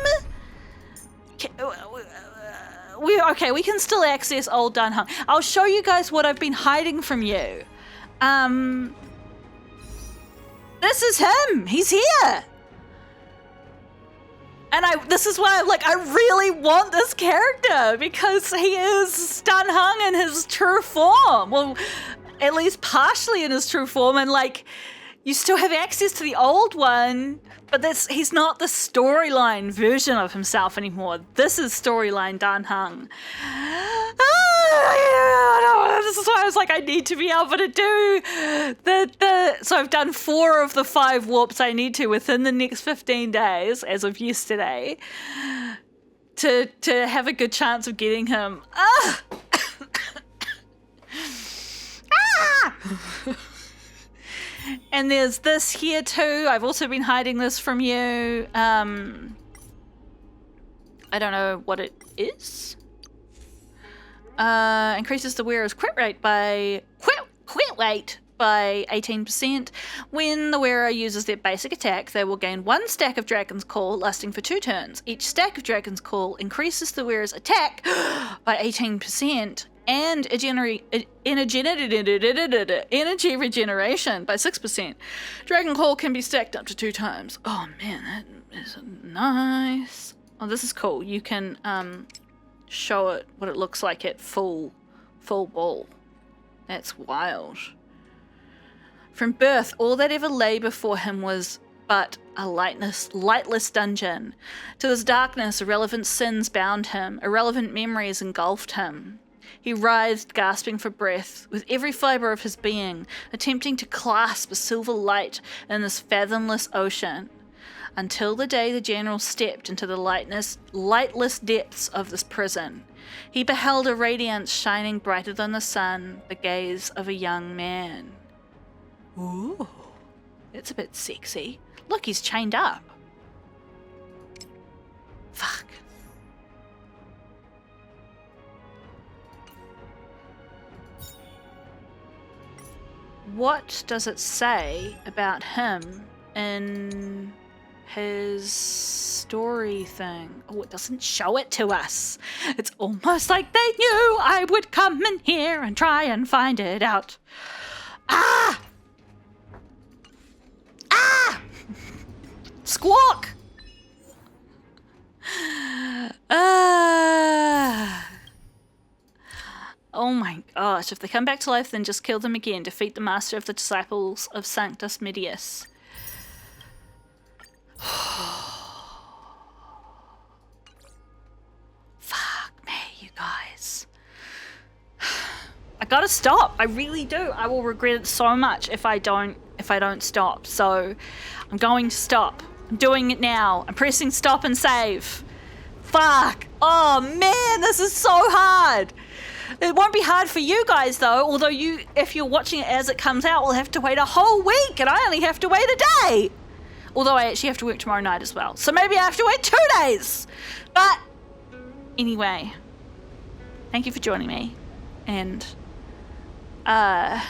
we can still access old Dan Heng. I'll show you guys what I've been hiding from you. This is him. He's here. And this is why I really want this character, because he is Dan Heng in his true form. Well, at least partially in his true form, and you still have access to the old one, but he's not the storyline version of himself anymore. This is storyline Dan Heng. This is why I was like, I need to be able to do so I've done 4 of the 5 warps I need to within the next 15 days, as of yesterday, to have a good chance of getting him. Ah! Ah! And there's this here too. I've also been hiding this from you. I don't know what it is. Increases the wearer's crit rate by 18%. When the wearer uses their basic attack, they will gain 1 stack of Dragon's Call, lasting for 2 turns. Each stack of Dragon's Call increases the wearer's attack by 18% and energy regeneration by 6%. Dragon Claw can be stacked up to 2 times. Oh man, that is nice. Oh, this is cool. You can show it what it looks like at full ball. That's wild. From birth, all that ever lay before him was but a lightless dungeon. To this darkness, irrelevant sins bound him, irrelevant memories engulfed him. He writhed, gasping for breath, with every fibre of his being, attempting to clasp a silver light in this fathomless ocean, until the day the general stepped into the lightless depths of this prison. He beheld a radiance shining brighter than the sun, the gaze of a young man. Ooh, it's a bit sexy. Look, he's chained up. Fuck. What does it say about him in his story thing? Oh, it doesn't show it to us. It's almost like they knew I would come in here and try and find it out. Ah! Ah! Squawk! Oh my gosh, if they come back to life, then just kill them again. Defeat the master of the disciples of Sanctus Medius. Fuck me, you guys. I gotta stop. I really do. I will regret it so much if I don't stop. So I'm going to stop. I'm doing it now. I'm pressing stop and save. Fuck. Oh man, this is so hard. It won't be hard for you guys though, although if you're watching it as it comes out, will have to wait a whole week and I only have to wait a day. Although I actually have to work tomorrow night as well. So maybe I have to wait 2 days. But anyway, thank you for joining me. And I'm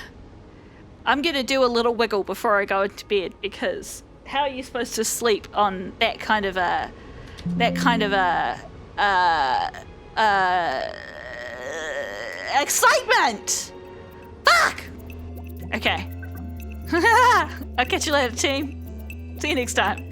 going to do a little wiggle before I go into bed, because how are you supposed to sleep on that kind of excitement? Fuck! Okay. I'll catch you later, team. See you next time.